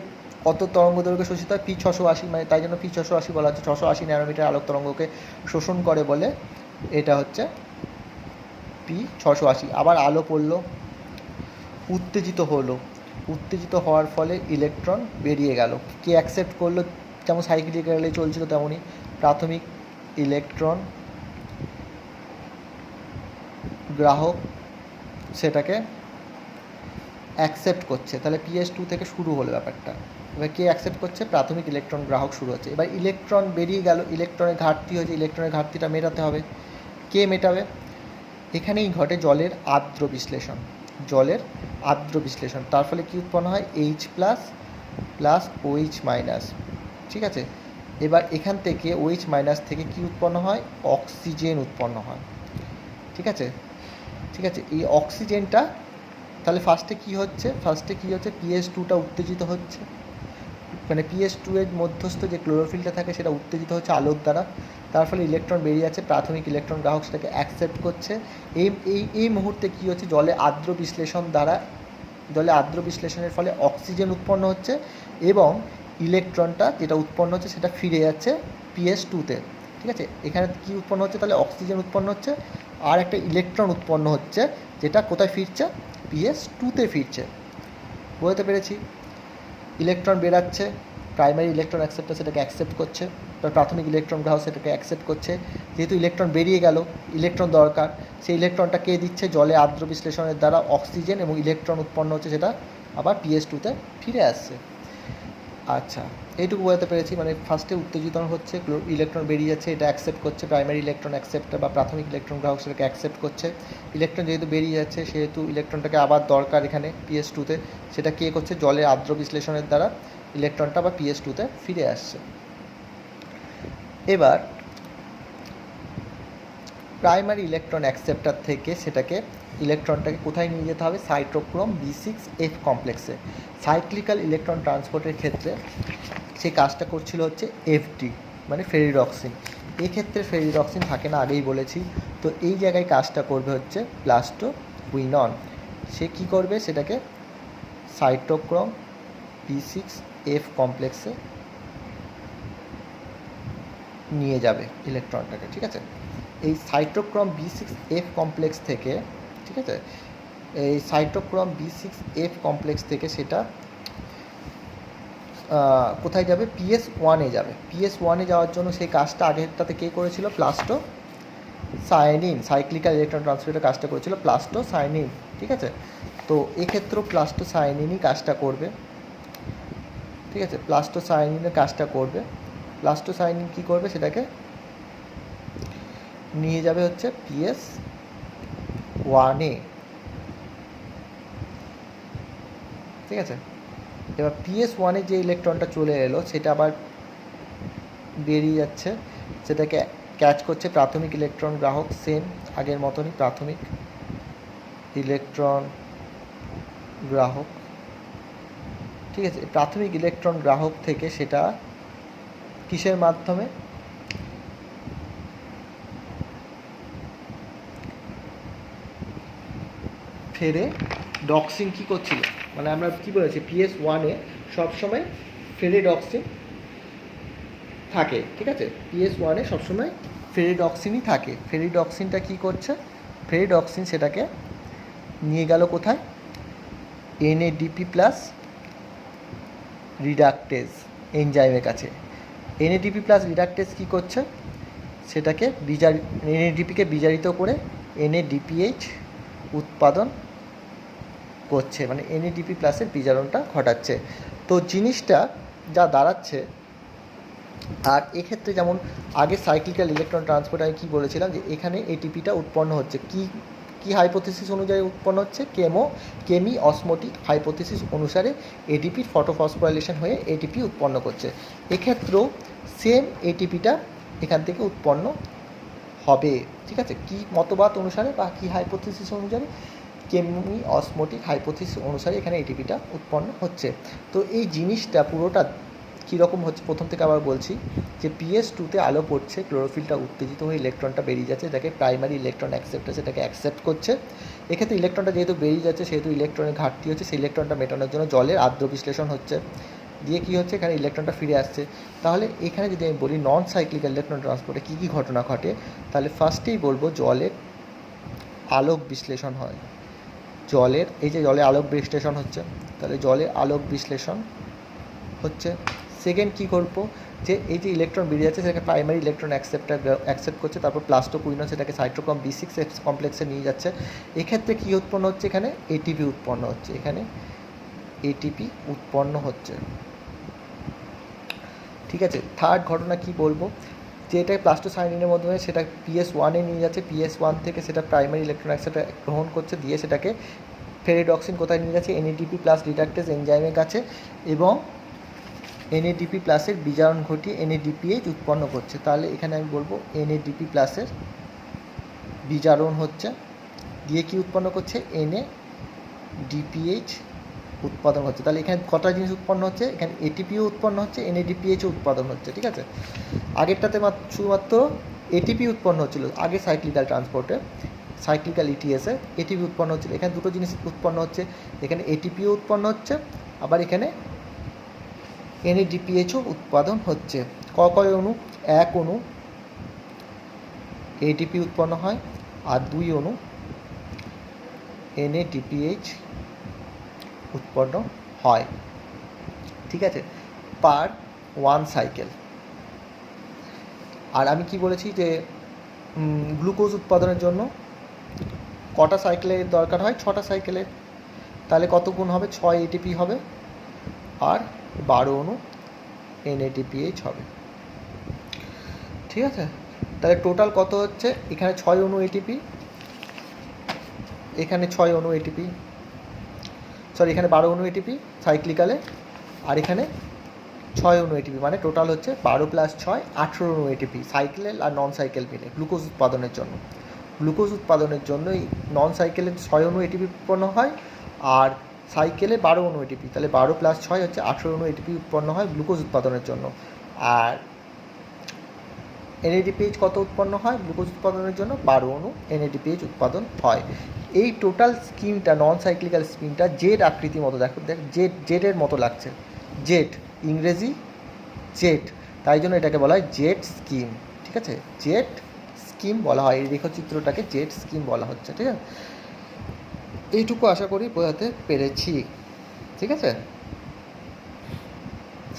কত তরঙ্গ দৈর্ঘ্য শোষিত হয়? P680, মানে তাই জন্য P680 বলা হচ্ছে। 680 ন্যানোমিটার আলোক তরঙ্গকে শোষণ করে বলে এটা হচ্ছে P680। আবার আলো পড়লো, উত্তেজিত হওয়ার ফলে ইলেকট্রন বেরিয়ে গেল, কে অ্যাকসেপ্ট করলো? যেমন সাইক্লিক্যালি চলছিল তেমনই প্রাথমিক ইলেকট্রন গ্রাহক সেটাকে অ্যাকসেপ্ট করছে। তাহলে PS2 থেকে শুরু হলো ব্যাপারটা। এবার কে অ্যাকসেপ্ট করছে? প্রাথমিক ইলেকট্রন গ্রাহক শুরু হচ্ছে। এবার ইলেকট্রন বেরিয়ে গেল, ইলেকট্রনের ঘাটতি হয়েছে, ইলেকট্রনের ঘাটতিটা মেটাতে হবে। কে মেটাবে? এখানেই ঘটে জলের আর্দ্র বিশ্লেষণ। তার ফলে কী উৎপন্ন হয়? H+ plus OH-। ঠিক আছে, এবার এখান থেকে OH- থেকে কী উৎপন্ন হয়? অক্সিজেন উৎপন্ন হয়। ঠিক আছে, এই অক্সিজেনটা তাহলে ফার্স্টে কী হচ্ছে? PS2টা উত্তেজিত হচ্ছে, মানে PS2 এর মধ্যস্থ যে ক্লোরোফিলটা থাকে সেটা উত্তেজিত হচ্ছে আলোর দ্বারা। তার ফলে ইলেকট্রন বেরিয়ে যাচ্ছে, প্রাথমিক ইলেকট্রন গ্রাহক সেটাকে অ্যাকসেপ্ট করছে। এই মুহূর্তে কী হচ্ছে? জলে আর্দ্র বিশ্লেষণের ফলে অক্সিজেন উৎপন্ন হচ্ছে এবং ইলেকট্রনটা যেটা উৎপন্ন হচ্ছে সেটা ফিরে যাচ্ছে PS2তে। ঠিক আছে, এখানে কী উৎপন্ন হচ্ছে? তাহলে অক্সিজেন উৎপন্ন হচ্ছে আর একটা ইলেকট্রন উৎপন্ন হচ্ছে, যেটা কোথায় ফিরছে? PS2তে ফিরছে। বুঝতে পেরেছি? ইলেকট্রন বেরাচ্ছে, প্রাইমারি ইলেকট্রন অ্যাকসেপ্টার সেটাকে অ্যাকসেপ্ট করছে, তার প্রাথমিক ইলেকট্রন গ্রাহক সেটাকে অ্যাকসেপ্ট করছে। যেহেতু ইলেকট্রন বেরিয়ে গেল, ইলেকট্রন দরকার, সেই ইলেকট্রনটা কে দিচ্ছে? জলে আর্দ্র বিশ্লেষণের দ্বারা অক্সিজেন, এবং ইলেকট্রন উৎপন্ন হচ্ছে সেটা আবার PS2তে ফিরে আসছে। আচ্ছা, এইটুকু বোঝাতে পেরেছি। মানে ফার্স্টে উত্তেজিতন হচ্ছে, ইলেকট্রন বেরিয়ে যাচ্ছে, এটা অ্যাকসেপ্ট করছে প্রাইমারি ইলেকট্রন অ্যাকসেপ্টার বা প্রাথমিক ইলেকট্রন গ্রাহক সেটাকে অ্যাকসেপ্ট করছে। ইলেকট্রন যেহেতু বেরিয়ে যাচ্ছে সেহেতু ইলেকট্রনটাকে আবার দরকার এখানে PS2তে, সেটা কে করছে? জলের আর্দ্র বিশ্লেষণের দ্বারা ইলেকট্রনটা আবার PS2তে ফিরে আসছে। এবার প্রাইমারি ইলেকট্রন অ্যাকসেপ্টার থেকে ইলেকট্রনটাকে কোথায় নিয়ে যেতে হবে? সাইটোক্রোম B6F কমপ্লেক্সে। সাইক্লিক্যাল ইলেকট্রন ট্রান্সপোর্টের ক্ষেত্রে সেই কাজটা করছিল হচ্ছে FD, মানে ফেরিডক্সিন। এক্ষেত্রে ফেরিডক্সিন থাকে না, আগেই বলেছি। তো এই জায়গায় কাজটা করবে হচ্ছে প্লাস্টোকুইনন। সে কী করবে? সেটাকে সাইটোক্রোম B6F কমপ্লেক্সে নিয়ে যাবে ইলেকট্রনটাকে, ঠিক আছে। এই সাইটোক্রোম B6F কমপ্লেক্স থেকে, ঠিক আছে, এই সাইটোক্রোম B6F কমপ্লেক্স থেকে সেটা কোথায় যাবে, PS1-এ যাবে। PS1-এ যাওয়ার জন্য সেই কাজটা আগেরটাতে কে করেছিল, প্লাস্টো সায়ানিন, সাইক্লিক্যাল ইলেকট্রন ট্রান্সফারের কাজটা করেছিল প্লাস্টো সায়ানিন, ঠিক আছে। তো এক্ষেত্রেও প্লাস্টো সায়ানিনই কাজটা করবে, ঠিক আছে। প্লাস্টো সায়ানিনের কাজটা করবে। প্লাস্টো সায়ানিন কী করবে, সেটাকে নিয়ে যাবে হচ্ছে PS1-এ, ঠিক আছে। এবার PS1-এ যে ইলেকট্রনটা চলে এলো সেটা আবার বেরিয়ে যাচ্ছে, সেটাকে ক্যাচ করছে প্রাথমিক ইলেকট্রন গ্রাহক, সেম আগের মতনই প্রাথমিক ইলেকট্রন গ্রাহক, ঠিক আছে। প্রাথমিক ইলেকট্রন গ্রাহক থেকে সেটা কিসের মাধ্যমে, ফেরেডক্সিন কী করছিল, মানে আমরা কী বলেছি PS1-এ সবসময় ফেরেডক্সিন থাকে, ঠিক আছে। PS1-এ সবসময় ফেরিডক্সিনই থাকে। ফেরিডক্সিনটা কী করছে, ফেরিডক্সিন সেটাকে নিয়ে গেল কোথায়, NADP প্লাস রিডাক্টেজ এনজাইমের কাছে। NADP প্লাস রিডাক্টেজ কী করছে, সেটাকে NADP-কে বিজারিত করে NADPH উৎপাদন করছে, মানে NADP প্লাসের বিজারণটা ঘটাচ্ছে। তো জিনিসটা যা দাঁড়াচ্ছে, আর এক্ষেত্রে যেমন আগে সাইক্লিক্যাল ইলেকট্রন ট্রান্সপোর্ট আমি কী বলেছিলাম, যে এখানে এটিপিটা উৎপন্ন হচ্ছে কি হাইপোথিসিস অনুযায়ী উৎপন্ন হচ্ছে, কেমি অসমোটিক হাইপোথিসিস অনুসারে এটিপির ফটোফসফোরাইলেশন হয়ে এটিপি উৎপন্ন করছে। এক্ষেত্রেও সেম এটিপিটা এখান থেকে উৎপন্ন হবে, ঠিক আছে। কি মতবাদ অনুসারে বা কি হাইপোথিসিস অনুসারে, কেমি অসমোটিক হাইপোথিসিস অনুসারে এখানে এটিপিটা উৎপন্ন হচ্ছে। তো এই জিনিসটা পুরোটা কীরকম হচ্ছে, প্রথম থেকে আবার বলছি, যে PS2-তে আলো পড়ছে, ক্লোরোফিলটা উত্তেজিত হয়ে ইলেকট্রনটা বেরিয়ে যাচ্ছে, যাকে প্রাইমারি ইলেকট্রন অ্যাকসেপ্টার সেটাকে অ্যাকসেপ্ট করছে। এক্ষেত্রে ইলেকট্রনটা যেহেতু বেরিয়ে যাচ্ছে, সেহেতু ইলেকট্রনের ঘাটতি হচ্ছে, সেই ইলেকট্রনটা মেটানোর জন্য জলের আর্দ্র বিশ্লেষণ হচ্ছে, দিয়ে কী হচ্ছে, এখানে ইলেকট্রনটা ফিরে আসছে। তাহলে এখানে যদি আমি বলি নন সাইক্লিক্যাল ইলেকট্রন ট্রান্সপোর্টে কী কী ঘটনা ঘটে, তাহলে ফার্স্টেই বলবো জলের আলোক বিশ্লেষণ হয়। জলের এই যে জলে আলোক বিশ্লেষণ হচ্ছে, তাহলে জলের আলোক বিশ্লেষণ হচ্ছে। সেকেন্ড কী করবো, যে এই যে ইলেকট্রন বেরিয়ে যাচ্ছে সেটাকে প্রাইমারি ইলেকট্রন অ্যাকসেপ্ট করছে, তারপর প্লাস্টোকুইনন সেটাকে সাইটোক্রোম B6F কমপ্লেক্সে নিয়ে যাচ্ছে। এক্ষেত্রে কী উৎপন্ন হচ্ছে, এখানে এটিপি উৎপন্ন হচ্ছে, এখানে এটিপি উৎপন্ন হচ্ছে, ঠিক আছে। থার্ড ঘটনা কি বলবো, যে এটা প্লাস্টোসায়ানিনের মাধ্যমে সেটা PS1-এ নিয়ে যাচ্ছে, PS1 থেকে সেটা প্রাইমারি ইলেকট্রন অ্যাকসেপ্টার গ্রহণ করছে, দিয়ে সেটাকে ফেরিডক্সিন কোথায় নিয়ে যাচ্ছে, NADP প্লাস রিডাক্টেজ এনজাইমের কাছে, এবং NADP প্লাসের বিজারণ ঘটিয়ে NADPH উৎপন্ন করছে। তাহলে এখানে আমি বলবো NADP প্লাসের বিজারণ হচ্ছে, দিয়ে কি উৎপন্ন করছে, NADPH উৎপাদন হচ্ছে। তাহলে এখানে কটা জিনিস উৎপন্ন হচ্ছে, এখানে ATPও উৎপন্ন হচ্ছে, NADPHও উৎপাদন হচ্ছে, ঠিক আছে। আগেরটাতে শুধুমাত্র ATP উৎপন্ন হচ্ছিল, আগে সাইক্লিক্যাল ট্রান্সপোর্টে, সাইক্লিক্যাল ETS-এ ATP উৎপন্ন হচ্ছিল, এখানে দুটো জিনিস উৎপন্ন হচ্ছে, এখানে ATPও উৎপন্ন হচ্ছে, আবার এখানে NADPHও উৎপাদন হচ্ছে। কয় অণু, এক অণু ATP উৎপন্ন হয়, আর 2 অণু NADPH উৎপন্ন হয়, ঠিক আছে, পার 1 সাইকেল। আর আমি কি বলেছি, যে গ্লুকোজ উৎপাদনের জন্য কটা সাইকেলের দরকার হয়, 6টা সাইকেলের। তাহলে কত গুণ হবে, 6 ATP হবে, আর 12 অণু NADPH হবে, ঠিক আছে। তাহলে টোটাল কত হচ্ছে, এখানে 6 অণু ATP, এখানে 6 অণু ATP, সরি এখানে 12 অণু ATP সাইক্লিক্যালে, আর এখানে 6 অণু ATP, মানে টোটাল হচ্ছে 12 + 6 18 অণু ATP সাইকেল আর নন সাইকেল মিলে গ্লুকোজ উৎপাদনের জন্য। গ্লুকোজ উৎপাদনের জন্য এই নন সাইকেলের 6 অণু ATP উৎপন্ন হয়, আর সাইকেলে 12 অণু ATP, তাহলে 12 + 6 হচ্ছে 18 অণু ATP উৎপন্ন হয় গ্লুকোজ উৎপাদনের জন্য। আর NADPH কত উৎপন্ন হয় গ্লুকোজ উৎপাদনের জন্য, 12 অণু NADPH উৎপাদন হয়। এই টোটাল স্কিমটা, নন সাইক্লিক্যাল স্কিমটা জেড আকৃতির মতো, দেখো জেডের মতো লাগছে, জেড ইংরেজি জেড, তাই জন্য এটাকে বলা হয় জেট স্কিম, ঠিক আছে, জেট স্কিম বলা হয়, এই রেখাচিত্রটাকে জেট স্কিম বলা হচ্ছে, ঠিক আছে। এইটুকু আশা করি বোঝাতে পেরেছি, ঠিক আছে।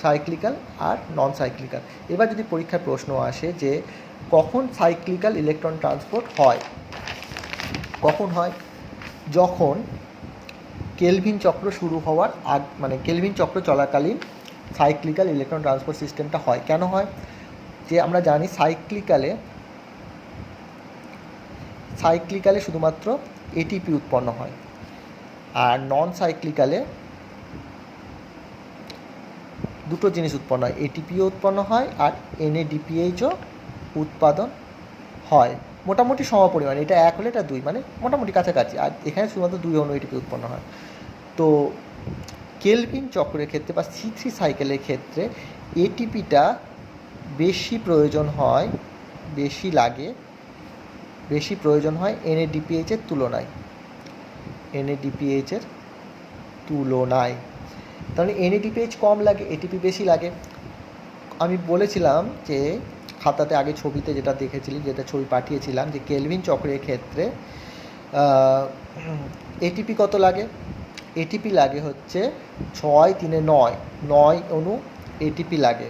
সাইক্লিক্যাল আর নন সাইক্লিক্যাল। এবার যদি পরীক্ষার প্রশ্ন আসে যে কখন সাইক্লিক্যাল ইলেকট্রন ট্রান্সপোর্ট হয়, কখন হয়, যখন কেলভিন চক্র শুরু হওয়ার মানে কেলভিন চক্র চলাকালীন সাইক্লিক্যাল ইলেকট্রন ট্রান্সপোর্ট সিস্টেমটা হয়। কেন হয়, যে আমরা জানি সাইক্লিক্যালে শুধুমাত্র এটিপি উৎপন্ন হয়, আর নন সাইক্লিক্যালে দুটো জিনিস উৎপন্ন হয়, এটিপিও উৎপন্ন হয় আর এনএডিপিএইচও উৎপাদন হয়, মোটামুটি সমপরিমাণ, এটা 1 হলে এটা 2, মানে মোটামুটি কাছাকাছি, আর এখানে শুধুমাত্র 2 অণু এটিপি উৎপন্ন হয়। তো কেলভিন চক্রের ক্ষেত্রে বা C3 সাইকেলের ক্ষেত্রে এটিপিটা বেশি প্রয়োজন হয়, বেশি প্রয়োজন হয় এনএডিপিএইচের তুলনায়, তাহলে এনএডিপিএইচ কম লাগে, এটিপি বেশি লাগে। আমি বলেছিলাম যে খাতাতে আগে ছবিতে যেটা দেখেছিলি, যেটা ছবি পাঠিয়েছিলাম, যে কেলভিন চক্রের ক্ষেত্রে এটিপি কত লাগে, এটিপি লাগে হচ্ছে 6 3 9 অণু এটিপি লাগে,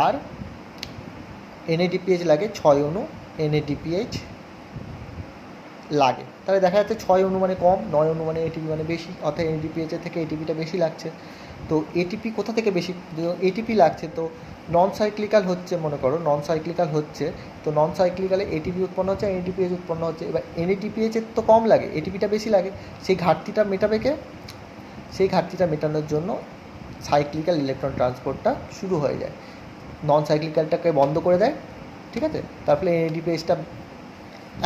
আর এনএডিপিএইচ লাগে 6 অণু এনএডিপিএইচ লাগে। তাহলে দেখা যাচ্ছে 6 অণু মানে কম, 9 অণু মানে এটিপি মানে বেশি, অর্থাৎ এনএডিপিএইচের থেকে এটিপিটা বেশি লাগছে। তো এটিপি কোথা থেকে বেশি, এটিপি লাগছে, তো নন সাইক্লিক্যাল হচ্ছে, মনে করো নন সাইক্লিক্যাল হচ্ছে, তো নন সাইক্লিক্যালে এটিপি উৎপন্ন হচ্ছে, এনএডিপিএইচ উৎপন্ন হচ্ছে। এবার এনএডিপিএইচের তো কম লাগে, এটিপিটা বেশি লাগে, সেই ঘাটতিটা মেটাবে কে, সেই ঘাটতিটা মেটানোর জন্য সাইক্লিক্যাল ইলেকট্রন ট্রান্সপোর্টটা শুরু হয়ে যায়, নন সাইক্লিক্যালটাকে বন্ধ করে দেয়, ঠিক আছে। তার ফলে এনএডিপিএইচটা,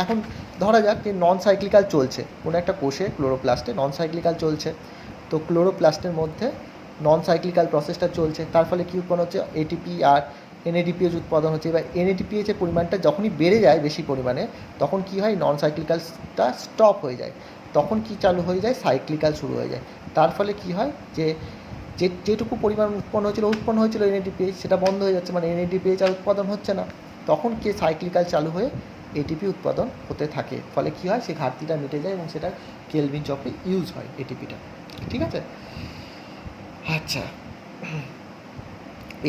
এখন ধরা যাক যে নন সাইক্লিক্যাল চলছে, কোনো একটা কোষে ক্লোরোপ্লাস্টে নন সাইক্লিক্যাল চলছে, তো ক্লোরোপ্লাস্টের মধ্যে নন সাইক্লিক্যাল প্রসেসটা চলছে, তার ফলে কী উৎপন্ন হচ্ছে, এটিপি আর এনএডিপিএইচ উৎপাদন হচ্ছে। এবার এনএডিপিএইচের পরিমাণটা যখনই বেড়ে যায় বেশি পরিমাণে, তখন কী হয়, নন সাইক্লিক্যালটা স্টপ হয়ে যায়, তখন কি চালু হয়ে যায়, সাইক্লিক্যাল শুরু হয়ে যায়। তার ফলে কি হয়, যে যেটুকু পরিমাণ উৎপন্ন হয়েছিল এনএডিপিএইচ, সেটা বন্ধ হয়ে যাচ্ছে, মানে এনএডিপিএইচ আর উৎপাদন হচ্ছে না, তখন কি সাইক্লিক্যাল চালু হয়ে এটিপি উৎপাদন হতে থাকে, ফলে কী হয়, সেই ঘাটতিটা মিটে যায় এবং সেটা কেলভিন চক্রে ইউজ হয় এটিপিটা, ঠিক আছে। আচ্ছা,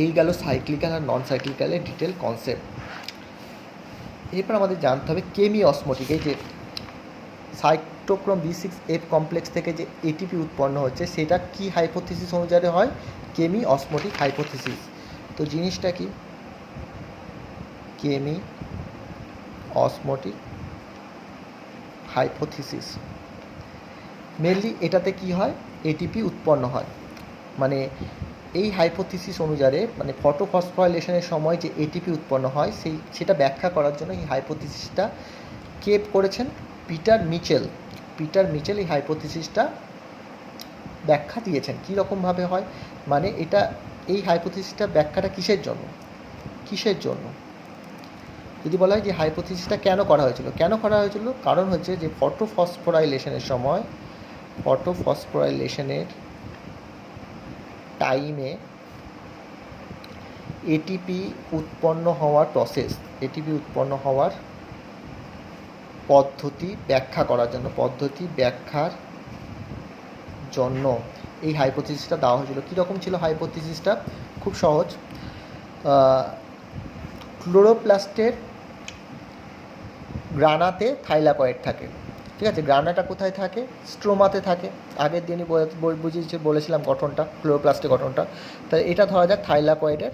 এই গেল সাইক্লিক্যাল আর নন সাইক্লিক্যালের ডিটেল কনসেপ্ট। এরপর আমাদের জানতে হবে কেমি অসমোটিক, এই যে সাইটোক্রোম B6F কমপ্লেক্স থেকে যে এটিপি উৎপন্ন হচ্ছে, সেটা কি হাইপোথিসিস অনুযায়ী হয়, কেমি অসমোটিক হাইপোথিসিস। তো জিনিসটা কি, কেমি অসমোটিক হাইপোথিসিস, মেনলি এটাতে কি হয়, এটিপি উৎপন্ন হয়, মানে এই হাইপোথিসিস অনুযায়ী, মানে ফটোফসফোরাইলেশনের সময় যে এটিপি উৎপন্ন হয়, সেটা ব্যাখ্যা করার জন্য এই হাইপোথিসিসটা কে করেছেন, পিটার মিচেল এই হাইপোথিসিসটা ব্যাখ্যা দিয়েছেন। কী রকমভাবে হয়, মানে এই হাইপোথিসিসটা ব্যাখ্যাটা কিসের জন্য, যদি বলা হয় যে হাইপোথিসিসটা কেন করা হয়েছিল, কারণ হচ্ছে যে ফটোফসফোরাইলেশনের টাইমে এটিপি উৎপন্ন হওয়ার পদ্ধতি ব্যাখ্যার জন্য এই হাইপোথিসিসটা দেওয়া হয়েছিল। কীরকম ছিল হাইপোথিসিসটা, খুব সহজ, ক্লোরোপ্লাস্টের গ্রানাতে থাইলাকয়েড থাকে, ঠিক আছে। গ্রানাটা কোথায় থাকে, স্ট্রোমাতে থাকে, আগের দিনই বলেছিলাম গঠনটা, ক্লোরোপ্লাস্টের গঠনটা। তাহলে এটা ধরা যাক থাইলাকয়েডের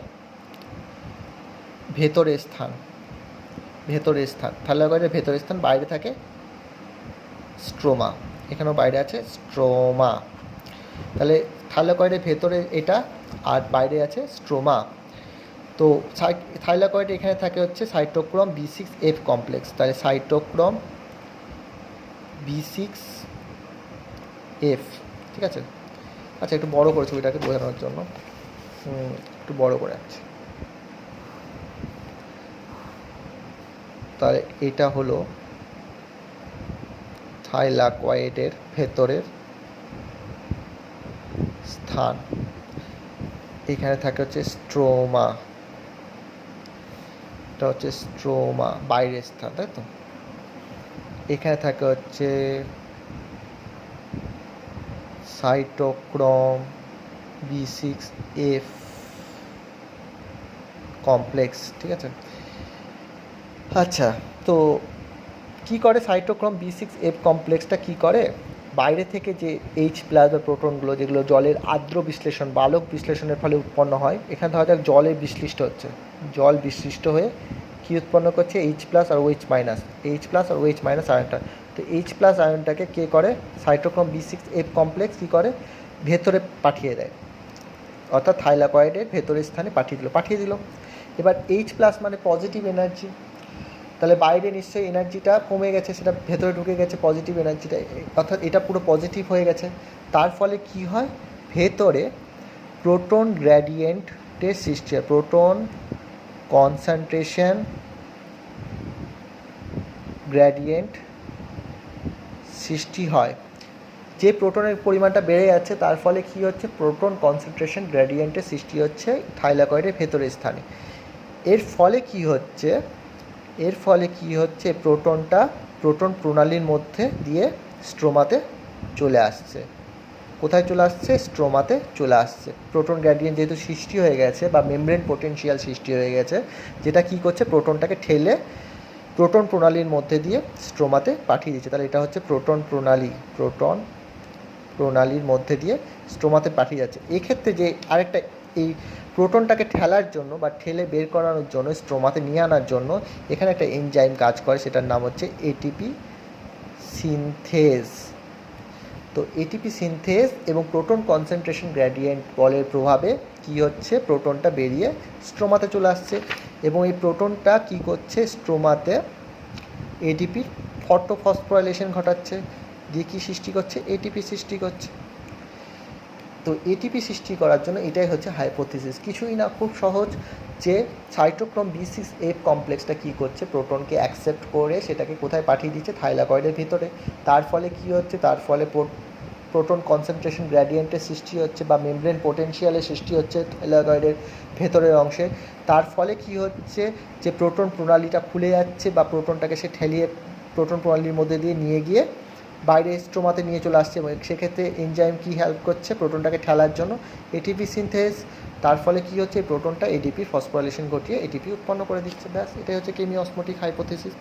ভেতরের স্থান, থাইলাকয়েডের ভেতরের স্থান, বাইরে থাকে স্ট্রোমা, এখানেও বাইরে আছে স্ট্রোমা, তাহলে থাইলাকয়েডের ভেতরে এটা, আর বাইরে আছে স্ট্রোমা। তো থাইলাকয়েড এখানে থাকে হচ্ছে সাইটোক্রোম B6F কমপ্লেক্স, তাহলে সাইটোক্রোম B6F, ঠিক আছে। আচ্ছা, একটু বড় করে ছবিটাকে বোঝানোর জন্য একটু বড় করে আছে, তাহলে এটা হলো থাইলাকয়েডের ভেতরের স্থান, এখানে থাকে হচ্ছে স্ট্রোমা, এটা হচ্ছে স্ট্রোমা, বাইরের স্থান, তাই তো। এখানে থাকে হচ্ছে সাইটোক্রোম B6F কমপ্লেক্স, ঠিক আছে। আচ্ছা, তো কি করে সাইটোক্রোম B6F কমপ্লেক্সটা কি করে, বাইরে থেকে যে H+ বা প্রোটনগুলো যেগুলো জলের আর্দ্র বিশ্লেষণ, বালক বিশ্লেষণের ফলে উৎপন্ন হয়, এখানে ধরা যাক জলে বিশ্লিষ্ট হচ্ছে, জল বিশ্লিষ্ট হয়ে কি উৎপন্ন করছে, H+ আর OH- আয়নটা। তো H+ আয়নটাকে কে করে, সাইটোক্রোম B6F কমপ্লেক্স কী করে, ভেতরে পাঠিয়ে দেয়, অর্থাৎ থাইলাকয়েডের ভেতরের স্থানে পাঠিয়ে দিল। এবার H+ মানে পজিটিভ এনার্জি, তাহলে বাইরে নিশ্চয়ই এনার্জিটা কমে গেছে, সেটা ভেতরে ঢুকে গেছে পজিটিভ এনার্জিটা, অর্থাৎ এটা পুরো পজিটিভ হয়ে গেছে। তার ফলে কি হয়, ভেতরে প্রোটন গ্র্যাডিয়েন্টের সৃষ্টি হয়, প্রোটন কনসেন্ট্রেশন গ্র্যাডিয়েন্ট সৃষ্টি হয়। যে প্রোটনের পরিমাণটা বেড়ে যাচ্ছে তার ফলে কি হচ্ছে, প্রোটন কনসেন্ট্রেশন গ্র্যাডিয়েন্টের সৃষ্টি হচ্ছে থাইলাকয়েডের ভেতরের স্থানে। এর ফলে কি হচ্ছে, প্রোটন প্রণালীর মধ্যে দিয়ে স্ট্রোমাতে চলে আসছে। কোথায় চলে আসছে, স্ট্রোমাতে চলে আসছে। প্রোটন গ্র্যাডিয়েন্ট যেহেতু সৃষ্টি হয়ে গেছে বা মেমব্রেন পোটেনশিয়াল সৃষ্টি হয়ে গেছে, যেটা কি করছে, প্রোটনটাকে ঠেলে প্রোটন প্রণালীর মধ্যে দিয়ে স্ট্রোমাতে পাঠিয়ে দিচ্ছে। তাহলে এটা হচ্ছে প্রোটন প্রণালীর মধ্যে দিয়ে স্ট্রোমাতে পাঠিয়ে যাচ্ছে। এক্ষেত্রে যে আরেকটা, এই প্রোটনটাকে ঠেলার জন্য বা ঠেলে বের করানোর জন্য, স্ট্রোমাতে নিয়ে আনার জন্য এখানে একটা এনজাইম কাজ করে, সেটার নাম হচ্ছে এটিপি সিনথেজ। তো এটিপি সিনথেজ এবং প্রোটন কনসেন্ট্রেশন গ্র্যাডিয়েন্ট বলের প্রভাবে কি হচ্ছে, প্রোটনটা বেরিয়ে স্ট্রোমাতে চলে আসছে, এবং এই প্রোটনটা কি করছে, স্ট্রোমাতে এটিপির ফসফোরাইলেশন ঘটাচ্ছে, দিয়ে কী সৃষ্টি করছে, এটিপি সৃষ্টি করছে। তো এটিপি সৃষ্টি করার জন্য এটাই হচ্ছে হাইপোথিসিস, কিছুই না, খুব সহজ, যে সাইটোক্রোম B6F কমপ্লেক্সটা কী করছে, প্রোটনকে অ্যাকসেপ্ট করে সেটাকে কোথায় পাঠিয়ে দিচ্ছে, থাইলাকয়েডের ভিতরে। তার ফলে কি হচ্ছে, তার ফলে প্রোটন কনসেন্ট্রেশন গ্র্যাডিয়েন্টের সৃষ্টি হচ্ছে বা মেমব্রেন পোটেনশিয়ালের সৃষ্টি হচ্ছে থাইলাকয়েডের ভেতরের অংশে। তার ফলে কি হচ্ছে, যে প্রোটন প্রণালীটা খুলে যাচ্ছে বা প্রোটনটাকে সে ঠেলিয়ে প্রোটন প্রণালীর মধ্যে দিয়ে নিয়ে গিয়ে বাইরে স্ট্রোমাতে নিয়ে চলে আসছে, এবং সেক্ষেত্রে এনজাইম কি হেল্প করছে, প্রোটনটাকে ঠেলার জন্য, এটিপি সিনথেস। তার ফলে কি হচ্ছে, প্রোটনটা এটিপির ফসফোরাইলেশন ঘটিয়ে এটিপি উৎপন্ন করে দিচ্ছে। ব্যাস, এটাই হচ্ছে কেমিওসমোটিক হাইপোথিসিস।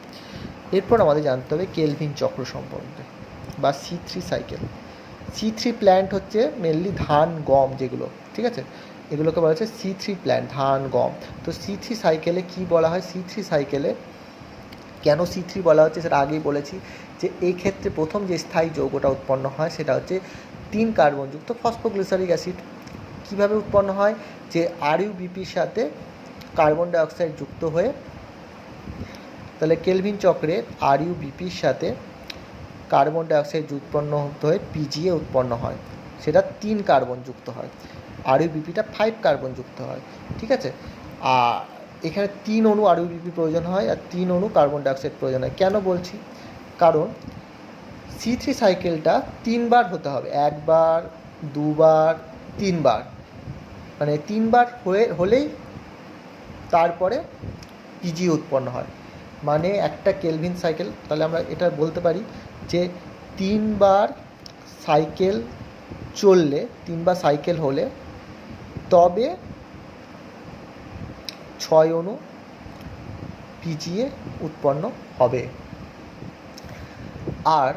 এরপর আমাদের জানতে হবে কেলভিন চক্র সম্পর্কে বা C3 সাইকেল। C3 প্ল্যান্ট হচ্ছে মেনলি ধান, গম যেগুলো, ঠিক আছে, এগুলোকে বলা হচ্ছে C3 প্ল্যান্ট, ধান, গম। তো C3 সাইকেলে কি বলা হয়, C3 সাইকেলে কেন C3 বলা হচ্ছে সেটা আগেই বলেছি, যে এই ক্ষেত্রে প্রথম যে স্থায়ী যৌগটা উৎপন্ন হয় সেটা হচ্ছে 3 কার্বনযুক্ত ফসফোগ্লিসারিক অ্যাসিড। কীভাবে উৎপন্ন হয়, যে RuBPর সাথে কার্বন ডাইঅক্সাইড যুক্ত হয়ে, তাহলে কেলভিন চক্রে RuBPর সাথে কার্বন ডাইঅক্সাইড উৎপন্ন হতে হয়ে PGA উৎপন্ন হয়, সেটা 3 কার্বন যুক্ত হয়, RuBPটা 5 কার্বন যুক্ত হয়, ঠিক আছে। আর এখানে 3 অণু RuBP প্রয়োজন হয় আর 3 অণু কার্বন ডাইঅক্সাইড প্রয়োজন হয়। কেন বলছি, কারণ C3 সাইকেলটা 3 বার হতে হবে, 1 বার, 2 বার, 3 বার, মানে 3 বার হলেই তারপরে PGA উৎপন্ন হয়। মানে একটা কেলভিন সাইকেল, তাহলে আমরা এটা বলতে পারি যে 3 বার সাইকেল চললে, 3 বার সাইকেল হলে তবে 6 অণু PGA উৎপন্ন হবে। আর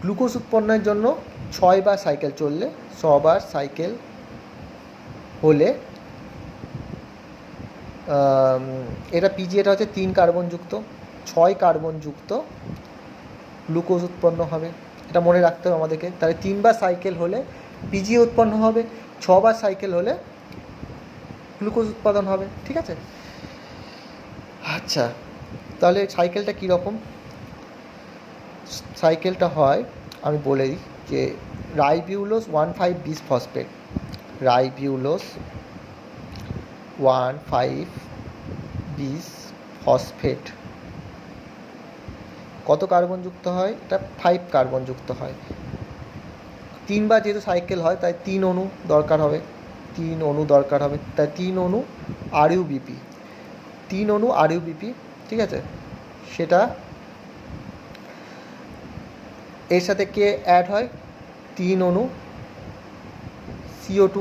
গ্লুকোজ উৎপন্নের জন্য 6 বার সাইকেল চললে, 100 বার সাইকেল হলে এটা PGAটা হচ্ছে 3 কার্বনযুক্ত, 6 কার্বনযুক্ত গ্লুকোজ উৎপন্ন হবে। এটা মনে রাখতে হবে আমাদেরকে। তাহলে 3 বার সাইকেল হলে PGA উৎপন্ন হবে, 6 বার সাইকেল হলে গ্লুকোজ উৎপাদন হবে, ঠিক আছে। আচ্ছা, তাহলে সাইকেলটা কীরকম, সাইকেলটা হয় আমি বলে দিই, যে রাইবিউলোস 1,5-বিস ফসফেট, রাইবিউলোস 1,5-বিস ফসফেট কত কার্বন যুক্ত হয়, এটা 5 কার্বন যুক্ত হয়। 3 বার যেহেতু সাইকেল হয় তাই 3 অণু দরকার হবে, 3 অণু দরকার হবে, তাই 3 অণু RuBP। 3 অণু আরইউবিপি, ঠিক আছে, সেটা এর সাথে কে অ্যাড হয়, 3 অণু CO2।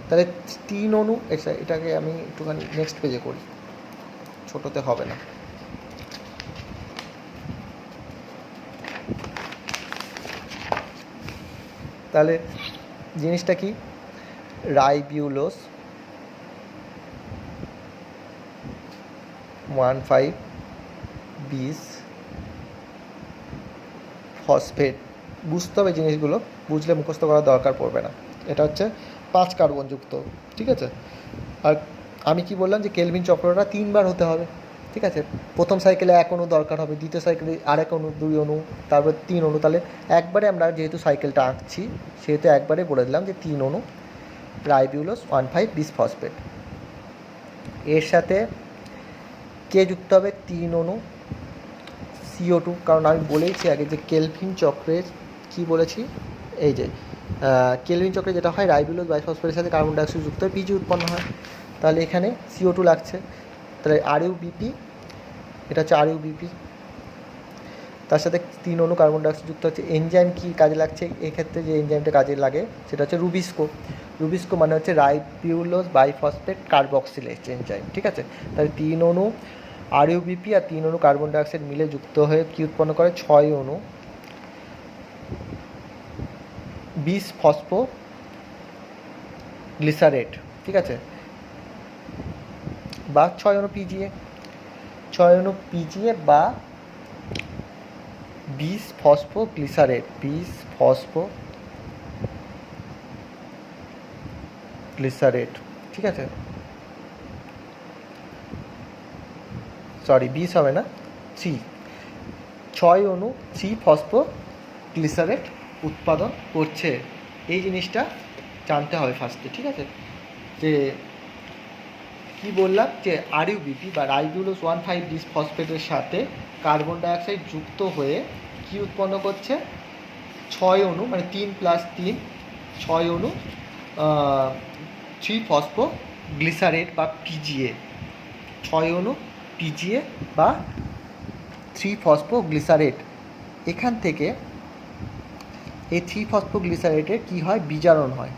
তাহলে 3 অণু, এটাকে আমি একটুখানি নেক্সট পেজে করি, ছোটোতে হবে না। তাহলে জিনিসটা কি, রাইবিউলোস 1,5-বিস ফসফেট, বুঝতে হবে জিনিসগুলো, বুঝলে মুখস্থ করার দরকার পড়বে না। এটা হচ্ছে 5 কার্বনযুক্ত, ঠিক আছে। আর আমি কি বললাম যে কেলভিন চক্রটা 3 বার হতে হবে, ঠিক আছে। প্রথম সাইকেলে 1 অণু দরকার হবে, দ্বিতীয় সাইকেলে আরেক অণু, 2 অণু, তারপর 3 অণু। তাহলে একবারে আমরা যেহেতু সাইকেলটা আঁকছি সেহেতু একবারে বলে দিলাম যে 3 অণু রাইবিউলোস 1,5-বিস ফসফেট। এর সাথে কে যুক্ত হবে, 3 অণু CO2, কারণ আমি বলেইছি আগে যে কেলভিন চক্রের কি বলেছি, এই যে কেলভিন চক্রে যেটা হয় রাইবিউলোস বাইফসফেটের সাথে কার্বন ডাইঅক্সাইড যুক্ত হয়ে পিজি উৎপন্ন হয়। তাহলে এখানে CO2 লাগছে, তাহলে আরইউবিপি, এটা হচ্ছে আরইউবিপি, তার সাথে 3 অণু কার্বন ডাইঅক্সাইড যুক্ত হচ্ছে। এনজাইম কি কাজে লাগছে এক্ষেত্রে, যে এনজাইমটা কাজে লাগে সেটা হচ্ছে রুবিস্কো। রুবিস্কো মানে হচ্ছে রাইবিউলোস বাইফসফেট কার্বক্সিলেজ এনজাইম, ঠিক আছে। তাহলে 3 অণু আরইউবিপি আর 3 অণু কার্বন ডাইঅক্সাইড মিলে যুক্ত হয়ে কি উৎপন্ন করে, 6 অণু বিস ফসফো গ্লিসারেট, ঠিক আছে, বা 6 অণু পিজিএ, 6 অণু পিজিএ বা বিস ফসফো গ্লিসারেট, বিস ফসফো গ্লিসারেট, ঠিক আছে। সরি, বিস হবে না, 6 অণু 3 ফসফো গ্লিসারেট উৎপাদন করছে। এই জিনিসটা জানতে হবে ফার্স্টে, ঠিক আছে। যে কি বললাম, যে আরইউবিপি বা রাইবিউলোস 1,5-বিস ফসফেটের সাথে কার্বন ডাইঅক্সাইড যুক্ত হয়ে কি উৎপন্ন করছে, 6 অণু, মানে 3 + 3, 6 অণু 3 ফসফো গ্লিসারেট বা পিজিএ, 6 অণু পিজিএ বা 3 ফসফো গ্লিসারেট। এখান থেকে এই 3 ফসফো গ্লিসারেটের কী হয়, বিজারণ হয়,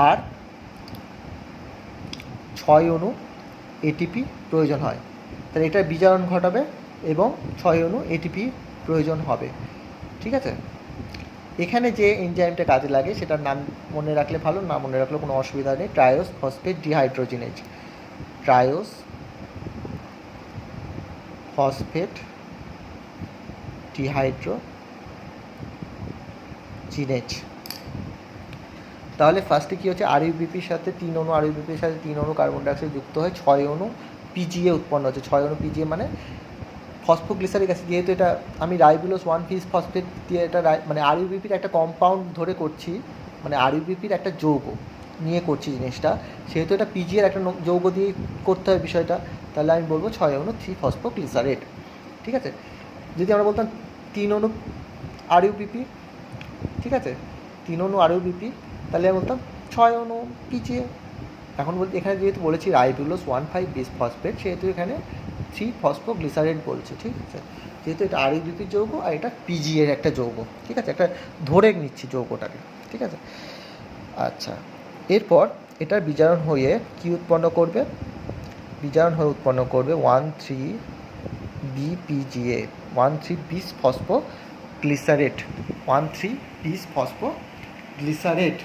আর 6 অণু এটিপি প্রয়োজন হয়। তাহলে এটার বিজারণ ঘটাবে এবং 6 অণু এটিপি প্রয়োজন হবে, ঠিক আছে। এখানে যে এনজাইমটা কাজে লাগে সেটার নাম মনে রাখলে ভালো, না মনে রাখলে কোনো অসুবিধা নেই, triose phosphate dehydrogenase, triose phosphate dehydrogenase. তাহলে ফার্স্টে কী হচ্ছে, আরইউবিপির সাথে 3 অণু, আরইউবিপির সাথে 3 অণু কার্বন ডাইঅক্সাইড যুক্ত হয়, 6 অণু পিজিএ উৎপন্ন হচ্ছে। 6 অণু পিজিএ মানে ফসফোগ্লিসারিক অ্যাসিড, যেহেতু এটা আমি রাইবিউলোস 1,5 ফসফেট দিয়ে এটা মানে আরইউবিপির একটা কম্পাউন্ড ধরে করছি, মানে আরইউবিপির একটা যৌগ নিয়ে করছি জিনিসটা, সেহেতু এটা পিজিএর একটা যৌগ দিয়ে করতে হয় বিষয়টা। তাহলে আমি বলবো 6 অণু 3 ফসফোগ্লিসারেট, ঠিক আছে। যদি আমরা বলতাম 3 অণু আরইউবিপি, ঠিক আছে, 3 অণু আরইউবিপি, তাহলে আমি বলতাম 6 অণু পিজিএ। এখন বলতে এখানে যেহেতু বলেছি রাইবিউলোস 1,5-বিস ফসফেট, সেহেতু এখানে 3 ফসফোগ্লিসারেট বলছে, ঠিক আছে। যেহেতু এটা আরইউবিপির যৌগ আর এটা পিজিএর একটা যৌগ, ঠিক আছে, একটা ধরে নিচ্ছি যৌগটাকে, ঠিক আছে। আচ্ছা, এরপর এটার বিজারণ হয়ে কি উৎপন্ন করবে, বিজারণ হয়ে উৎপন্ন করবে 1,3-বিপিজিএ, 1,3-বিস ফসফোগ্লিসারেট, 1,3-বিস ফসফোগ্লিসারেট।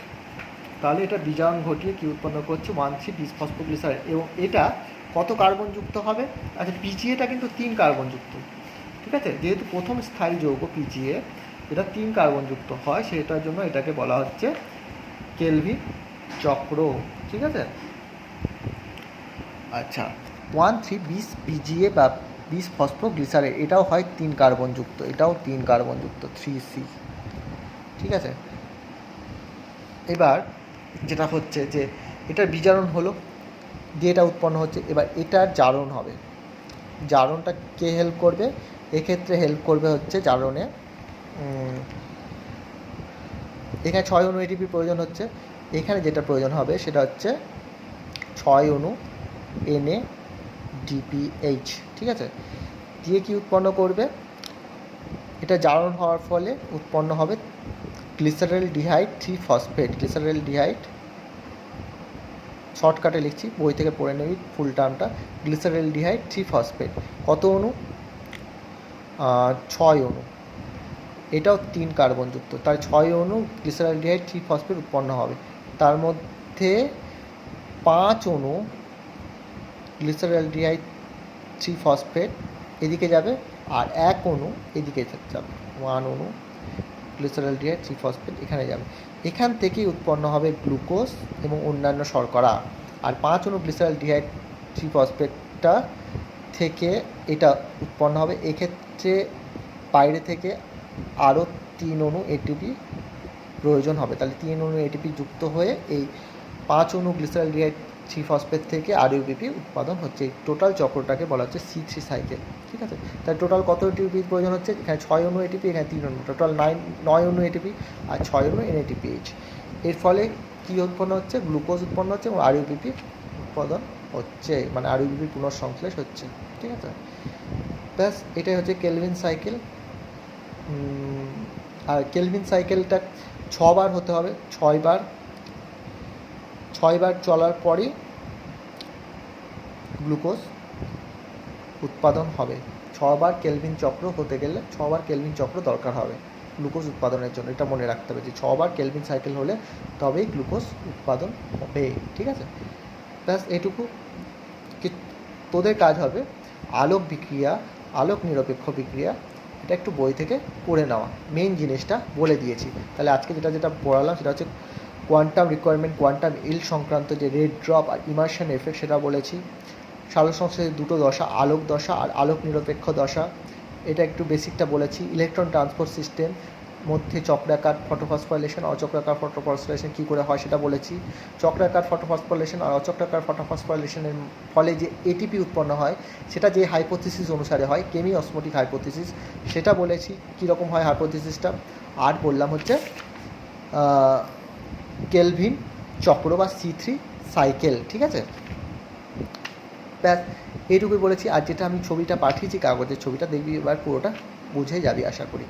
তাহলে এটা বিজারণ ঘটিয়ে কি উৎপন্ন করছে, 1,3-বিস ফসফোগ্লিসারেট। এবং এটা কত কার্বন যুক্ত হবে, আচ্ছা পিজিএটা কিন্তু 3 কার্বন যুক্ত, ঠিক আছে। যেহেতু প্রথম স্থায়ী যৌগ পিজিএ, এটা 3 কার্বন যুক্ত হয়, সেটার জন্য এটাকে বলা হচ্ছে কেলভিন চক্র, ঠিক আছে। আচ্ছা, 1,3-বিস পিজিএ বা বিস ফসফোগ্লিসারেট, এটাও হয় 3 কার্বন যুক্ত, এটাও 3 কার্বন যুক্ত, 3C, ঠিক আছে। এবার যেটা হচ্ছে যে এটার বিজারণ হলো, দিয়ে এটা উৎপন্ন হচ্ছে, এবার এটার জারণ হবে। জারণটা কে হেল্প করবে, এক্ষেত্রে হেল্প করবে হচ্ছে জারণে, এখানে 6 অণু এটিপি প্রয়োজন হচ্ছে, এখানে যেটা প্রয়োজন হবে সেটা হচ্ছে 6 অণু NADPH, ঠিক আছে। দিয়ে কি উৎপন্ন করবে, এটা জারণ হওয়ার ফলে উৎপন্ন হবে গ্লিসারেলডিহাইড 3-ফসফেট। গ্লিসারেলডিহাইড শর্টকাটে লিখছি, বই থেকে পড়ে নেবি ফুল টার্মটা। গ্লিসারেলডিহাইড 3-ফসফেট কত অণু, 6 অণু। এটাও 3 কার্বনযুক্ত, তার 6 অণু গ্লিসারেলডিহাইড 3-ফসফেট উৎপন্ন হবে। তার মধ্যে 5 অণু গ্লিসারেলডিহাইড 3-ফসফেট এদিকে যাবে, আর 1 অণু এদিকে যাবে। 1 অণু গ্লিসারেলডিহাইড 3-ফসফেট এখানে যাবে। এখান থেকেই উৎপন্ন হবে গ্লুকোজ এবং অন্যান্য শর্করা। আর 5 অণু গ্লিসারেলডিহাইড 3-ফসফেটটা থেকে এটা উৎপন্ন হবে। এক্ষেত্রে বাইরে থেকে আরও 3 অণু এটিপি প্রয়োজন হবে। তাহলে 3 অণু এটিপি যুক্ত হয়ে এই 5 অণু গ্লিসারেলডিহাইড 3-ফসফেট থেকে আরইউপিপি উৎপাদন হচ্ছে। এই টোটাল চক্রটাকে বলা হচ্ছে C3 সাইকেল, ঠিক আছে। তাই টোটাল কত এটিপি প্রয়োজন হচ্ছে, এখানে 6 অণু এটিপি, এখানে 3 অণু, টোটাল 9 অণু এটিপি আর 6 অণু NADPH। এর ফলে কী উৎপন্ন হচ্ছে, গ্লুকোজ উৎপন্ন হচ্ছে এবং আরইউপিপি উৎপাদন হচ্ছে, মানে আরইউপিপি পুনঃসংশ্লেষ হচ্ছে, ঠিক আছে। ব্যাস, এটাই হচ্ছে কেলভিন সাইকেল। আর কেলভিন সাইকেলটা 6 বার হতে হবে, 6 বার চলার পরই গ্লুকোজ উৎপাদন হবে। 6 বার কেলভিন চক্র হতে গেলে 6 বার কেলভিন চক্র দরকার হবে গ্লুকোজ উৎপাদনের জন্য। এটা মনে রাখতে হবে যে 6 বার কেলভিন সাইকেল হলে তবেই গ্লুকোজ উৎপাদন হবে, ঠিক আছে। ব্যাস এটুকু। তোদের কাজ হবে আলোক বিক্রিয়া, আলোক নিরপেক্ষ বিক্রিয়া, এটা একটু বই থেকে পড়ে নেওয়া। মেন জিনিসটা বলে দিয়েছি। তাহলে আজকে যেটা পড়ালাম সেটা হচ্ছে কোয়ান্টাম রিকোয়ারমেন্ট, কোয়ান্টাম ইল্ড সংক্রান্ত যে রেড ড্রপ আর ইমার্শন এফেক্ট সেটা বলেছি। সালোক সংশ্লেষের 2টো দশা, আলোক দশা আর আলোক নিরপেক্ষ দশা, এটা একটু বেসিকটা বলেছি। ইলেকট্রন ট্রান্সপোর্ট সিস্টেম মধ্যে চক্রাকার ফটোফসফোরাইলেশন, অচক্রাকার ফটোফসফোরাইলেশন কী করে হয় সেটা বলেছি। চক্রাকার ফটোফসফোরাইলেশন আর অচক্রাকার ফটোফসফোরাইলেশনের ফলে যে এটিপি উৎপন্ন হয় সেটা যে হাইপোথিসিস অনুসারে হয়, কেমি অসমোটিক হাইপোথিসিস, সেটা বলেছি কীরকম হয় হাইপোথিসিসটা। আর বললাম হচ্ছে কেলভিন চক্র বা C3 সাইকেল, ঠিক আছে। ব্যাস এইটুকুই বলেছি। আর যেটা আমি ছবিটা পাঠিয়েছি কাগজের ছবিটা, দেখবি এবার পুরোটা বুঝে যাবি আশা করি।